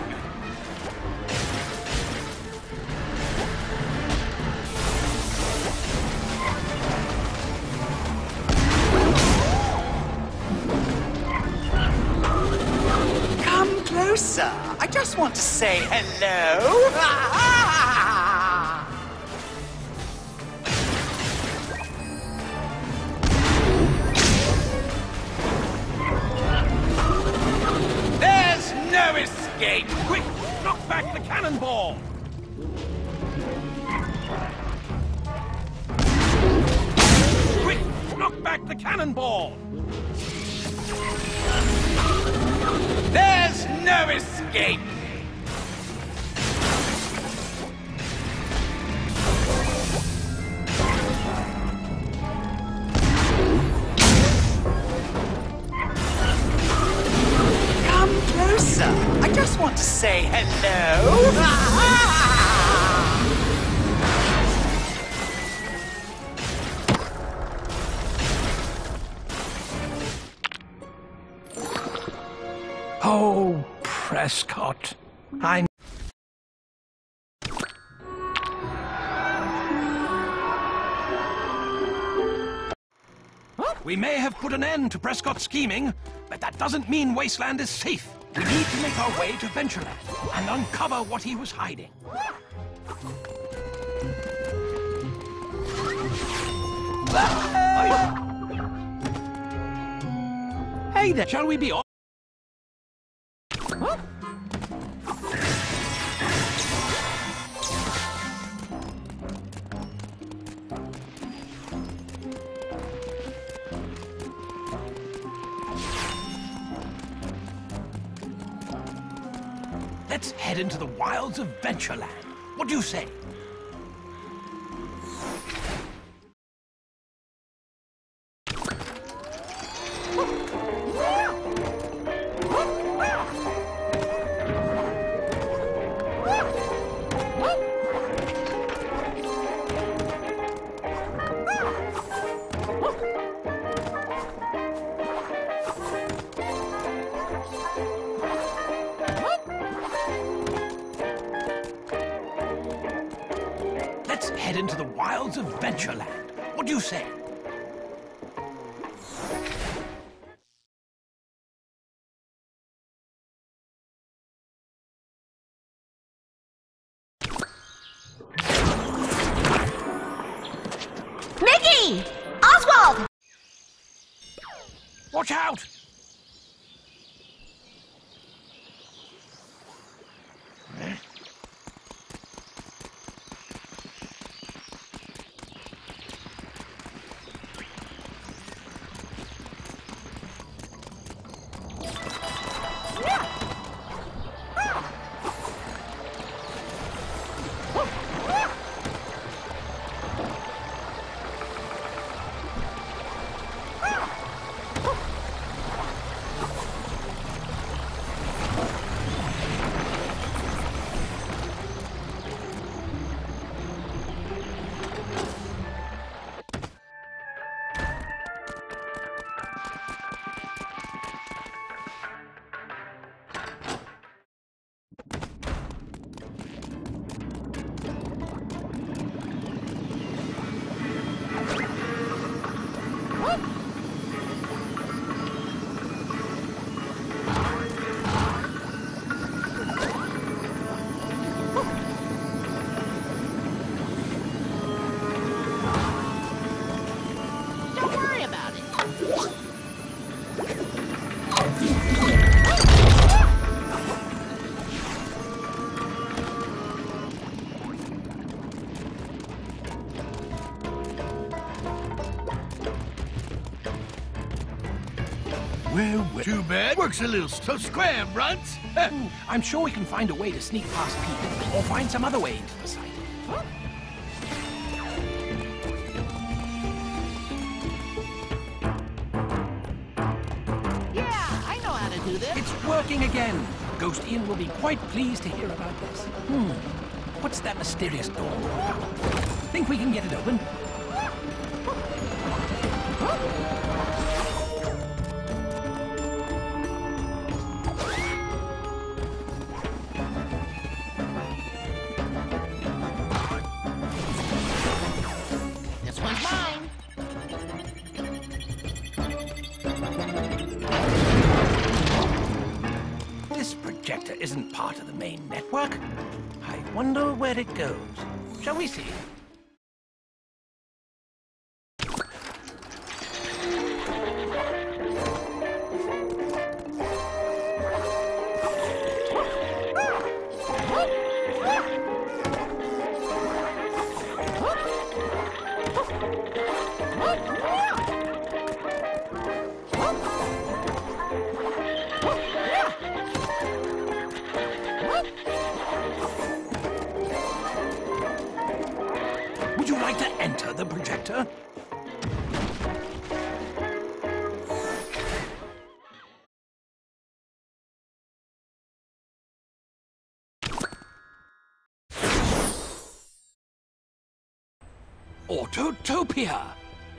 Come closer. I just want to say hello. There's no escape. Quick! Knock back the cannonball! Quick! Knock back the cannonball! There's no escape. Come closer. I just want to say hello. Oh, Prescott. I... We may have put an end to Prescott's scheming, but that doesn't mean Wasteland is safe. We need to make our way to Ventureland and uncover what he was hiding. Hey there, shall we be off? Let's head into the wilds of Ventureland. What do you say? Let's head into the wilds of Ventureland. What do you say? Mickey! Oswald! Watch out! Well, too bad. Works a little so scram, Runts. I'm sure we can find a way to sneak past Pete, or find some other way into the site. Yeah, I know how to do this. It's working again. Ghost Ian will be quite pleased to hear about this. What's that mysterious door all about? Think we can get it open? This one's mine. This projector isn't part of the main network. I wonder where it goes. Shall we see? Would you like to enter the projector? Autotopia!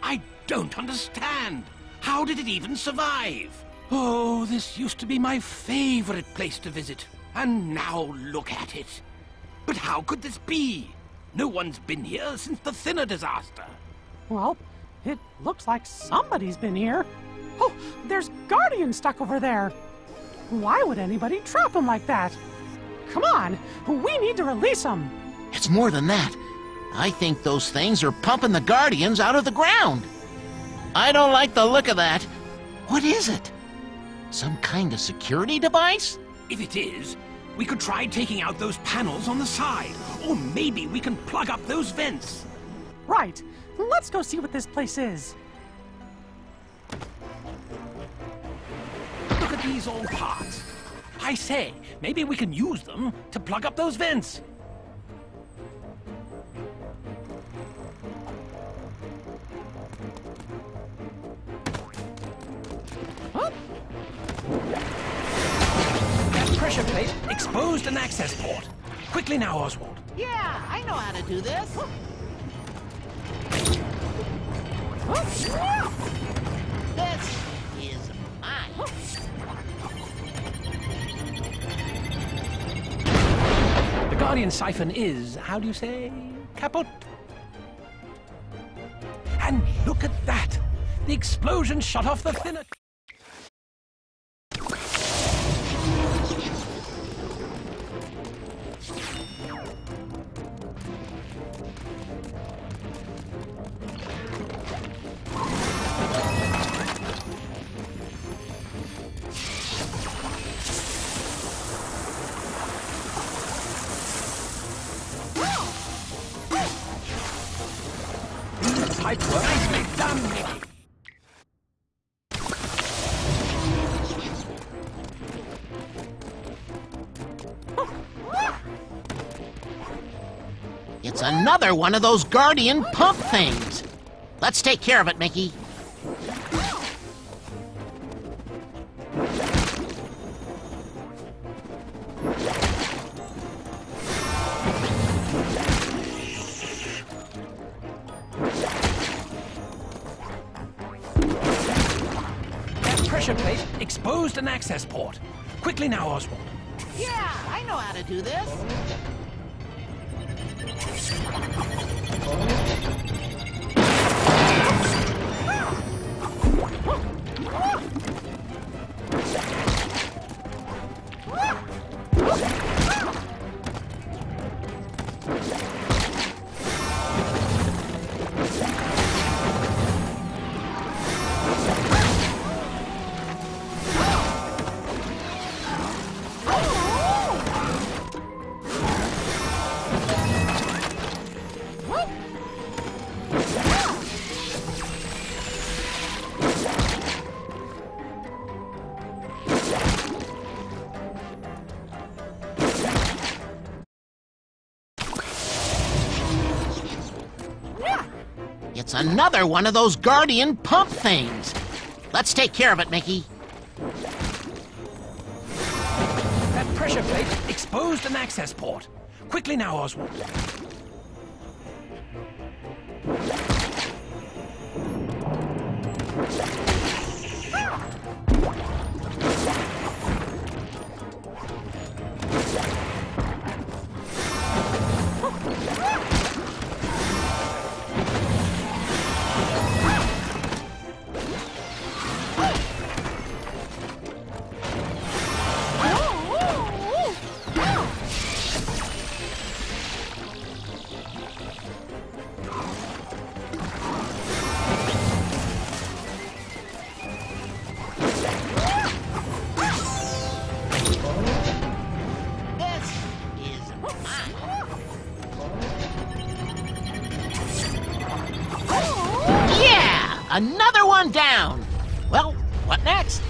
I don't understand. How did it even survive? Oh, this used to be my favorite place to visit. And now look at it. But how could this be? No one's been here since the Thinner disaster. Well, it looks like somebody's been here. Oh, there's Guardians stuck over there. Why would anybody trap him like that? Come on, we need to release him. It's more than that. I think those things are pumping the Guardians out of the ground. I don't like the look of that. What is it? Some kind of security device? If it is, we could try taking out those panels on the side. Or maybe we can plug up those vents. Right. Let's go see what this place is. Look at these old parts. I say, maybe we can use them to plug up those vents. Huh? That pressure plate exposed an access port. Quickly now, Oswald. Yeah, I know how to do this. This is mine. The Guardian siphon is, how do you say, kaput? And look at that! The explosion shut off the thinner... Pipe work. Nicely done, Mickey. It's another one of those Guardian pump things. Let's take care of it, Mickey. Pressure plate exposed an access port. Quickly now, Oswald. Yeah, I know how to do this. It's another one of those Guardian pump things. Let's take care of it, Mickey. That pressure plate exposed an access port. Quickly now, Oswald. Another one down! Well, what next?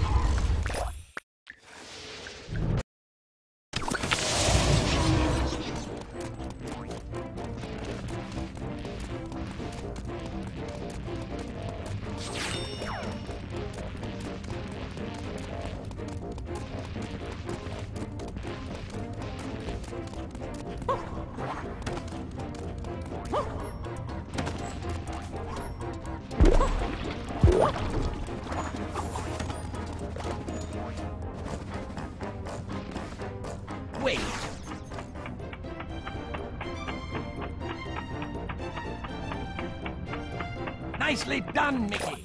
Wait. Nicely done, Mickey.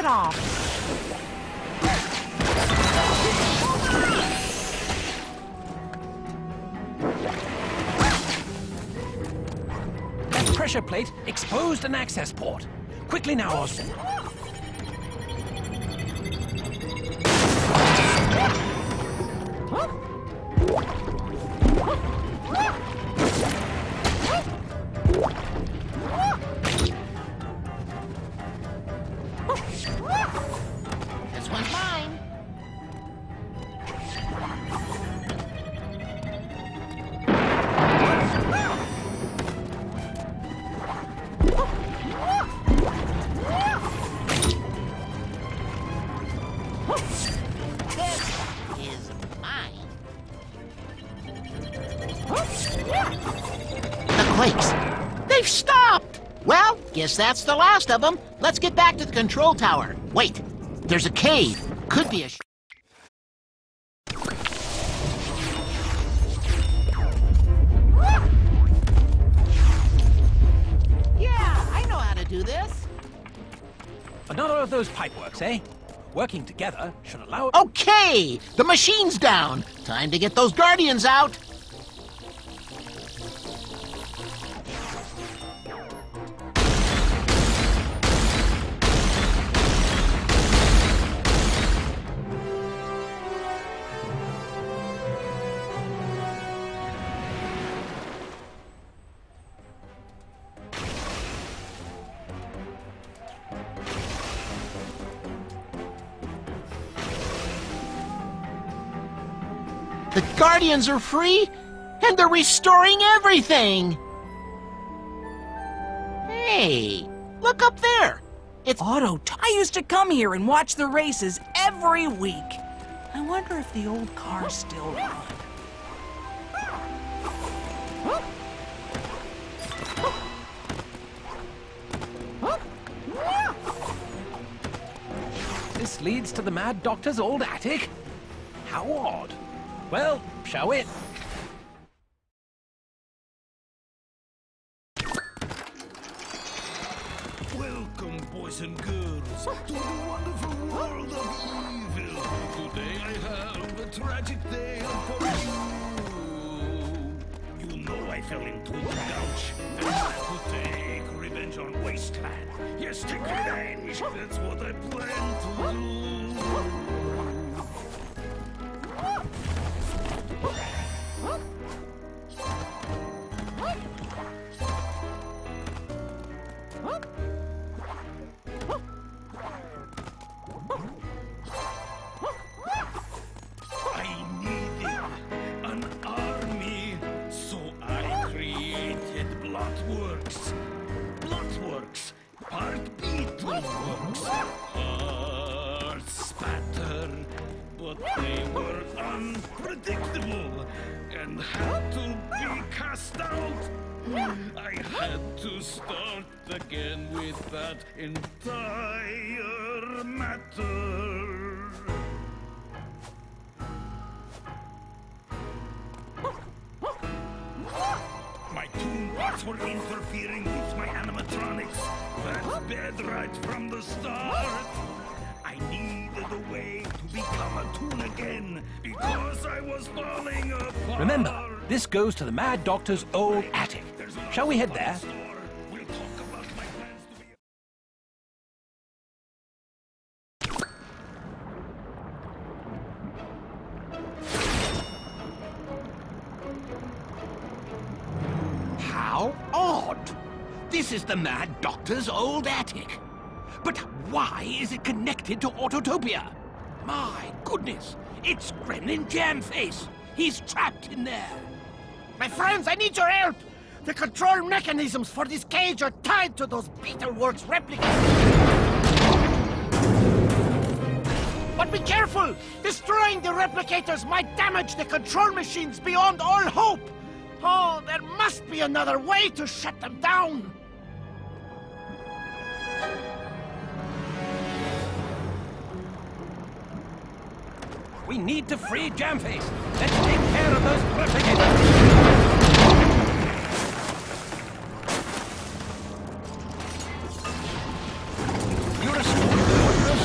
head off. That pressure plate exposed an access port. Quickly now, Oswald. This one's mine. This is mine. The quakes. They've stopped! Well, guess that's the last of them. Let's get back to the control tower. Wait, there's a cave. Could be a... Yeah, I know how to do this. Another of those pipeworks, eh? Working together should allow... Okay, the machine's down. Time to get those guardians out. The Guardians are free, and they're restoring everything! Hey, look up there! It's Autotopia. I used to come here and watch the races every week. I wonder if the old cars still run. This leads to the Mad Doctor's old attic? How odd. Well, shall we? Welcome, boys and girls, to the wonderful world of evil. Today I have a tragic tale for you. You know I fell into the Gulch and had to take revenge on Wasteland. Yes, take revenge. That's what I plan to do. I needed an army, so I created Blotworks. Blotworks, part beetleworks, part spatter, but they were unpredictable and had to be cast out. I had to start again with that entire matter. My toolbots were interfering with my animatronics. That's bad right from the start. I needed a way to become a toon again because I was falling apart. Remember, this goes to the Mad Doctor's old attic. Shall we head there? How odd! This is the Mad Doctor's old attic. But why is it connected to Autotopia? My goodness, it's Gremlin Jamface. He's trapped in there. My friends, I need your help! The control mechanisms for this cage are tied to those Beetleworks replicas. But be careful! Destroying the replicators might damage the control machines beyond all hope! Oh, there must be another way to shut them down! We need to free Jamface. Let's take care of those replicators. You restored the order of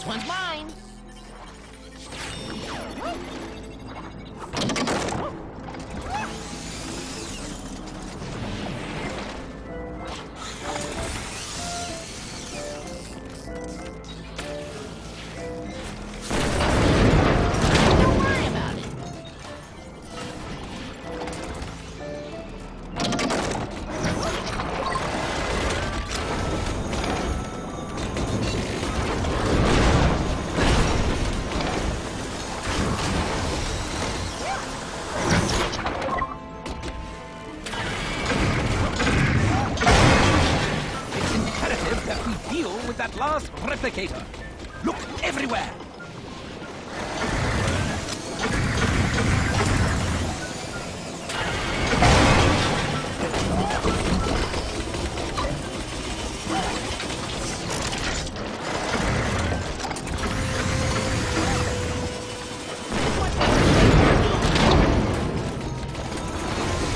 This one's mine. That last replicator. Look everywhere.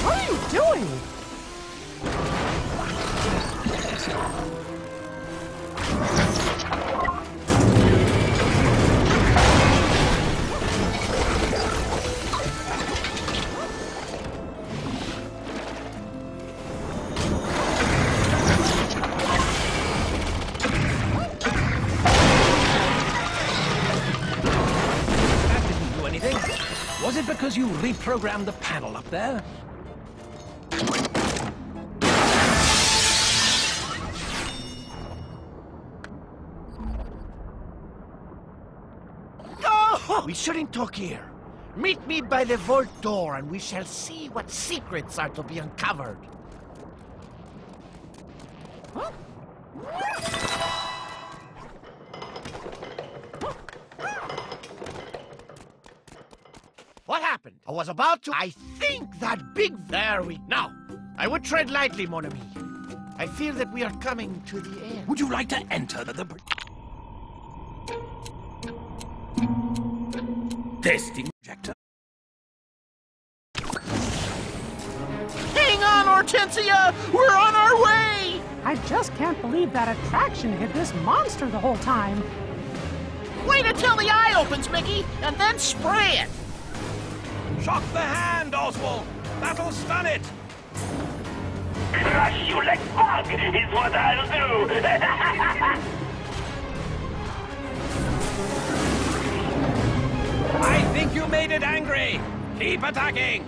What are you doing? Was it because you reprogrammed the panel up there? Oh! We shouldn't talk here. Meet me by the vault door and we shall see what secrets are to be uncovered. Huh? What happened? I was about to... I think that big... There we... Now, I would tread lightly, mon ami. I fear that we are coming to the end. Would you like to enter the... Testing projector? Hang on, Hortensia! We're on our way! I just can't believe that attraction hid this monster the whole time. Wait until the eye opens, Mickey, and then spray it! Shock the hand, Oswald! That'll stun it! Crush you like fog is what I'll do! I think you made it angry! Keep attacking!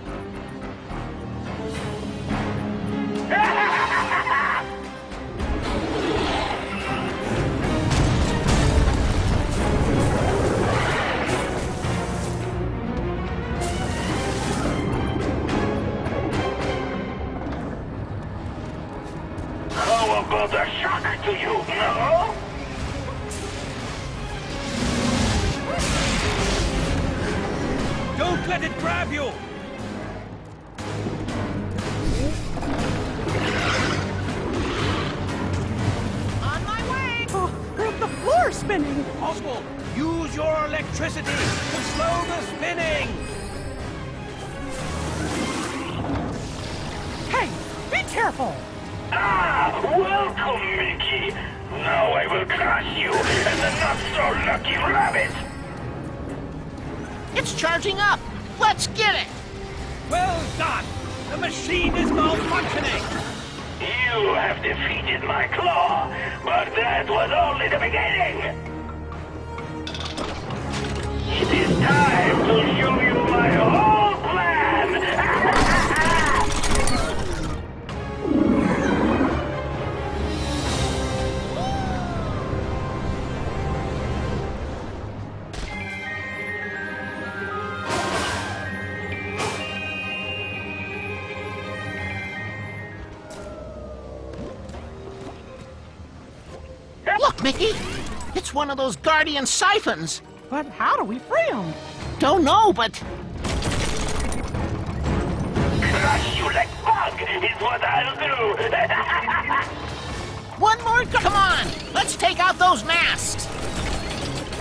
How about a shock to you, no? Don't let it grab you! On my way! Oh, the floor's spinning! Oswald, use your electricity to slow the spinning! Hey, be careful! Ah, welcome, Mickey. Now I will crush you and the not-so-lucky rabbit. It's charging up! Let's get it! Well done! The machine is malfunctioning! You have defeated my claw, but that was only the beginning! It is time to show you my whole plan! Look, Mickey! It's one of those Guardian siphons! But how do we free him? Don't know, but... Crush you like fog is what I'll do! One more... Come on! Let's take out those masks!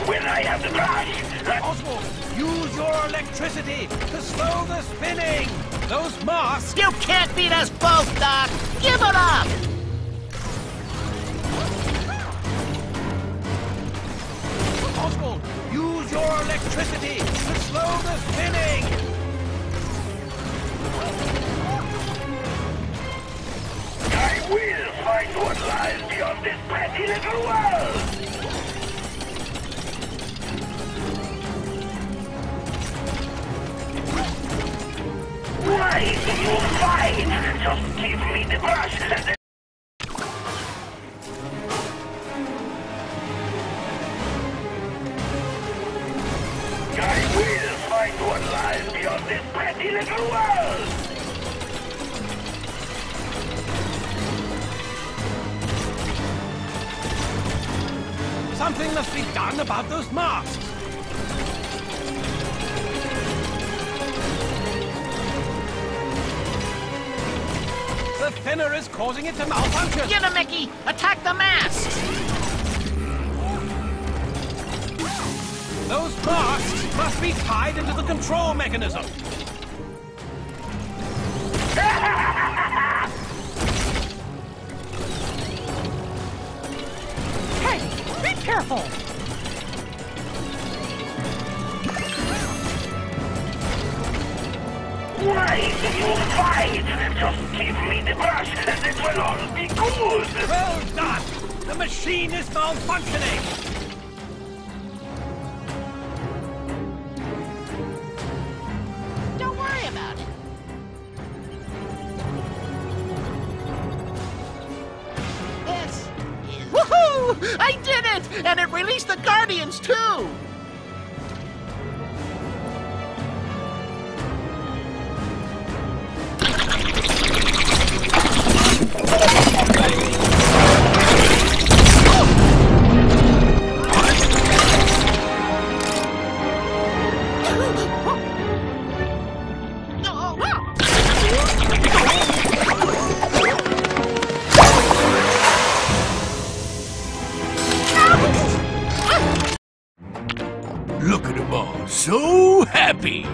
When I have the brush... Oswald, use your electricity to slow the spinning! Those masks... You can't beat us both, Doc! Give it up! electricity to slow the spinning! I will find what lies beyond this petty little world! Why do you fight? Just give me the brush and the... I will find what lies beyond this petty little world! Something must be done about those masks! The thinner is causing it to malfunction! Get him, Mickey! Attack the masks! Those masks must be tied into the control mechanism! Hey, be careful! Why do you fight? Just give me the brush and it will all be good! Well done! The machine is malfunctioning! Don't worry about it. This is... Woohoo! I did it! And it released the Guardians, too! Look at them all, so happy.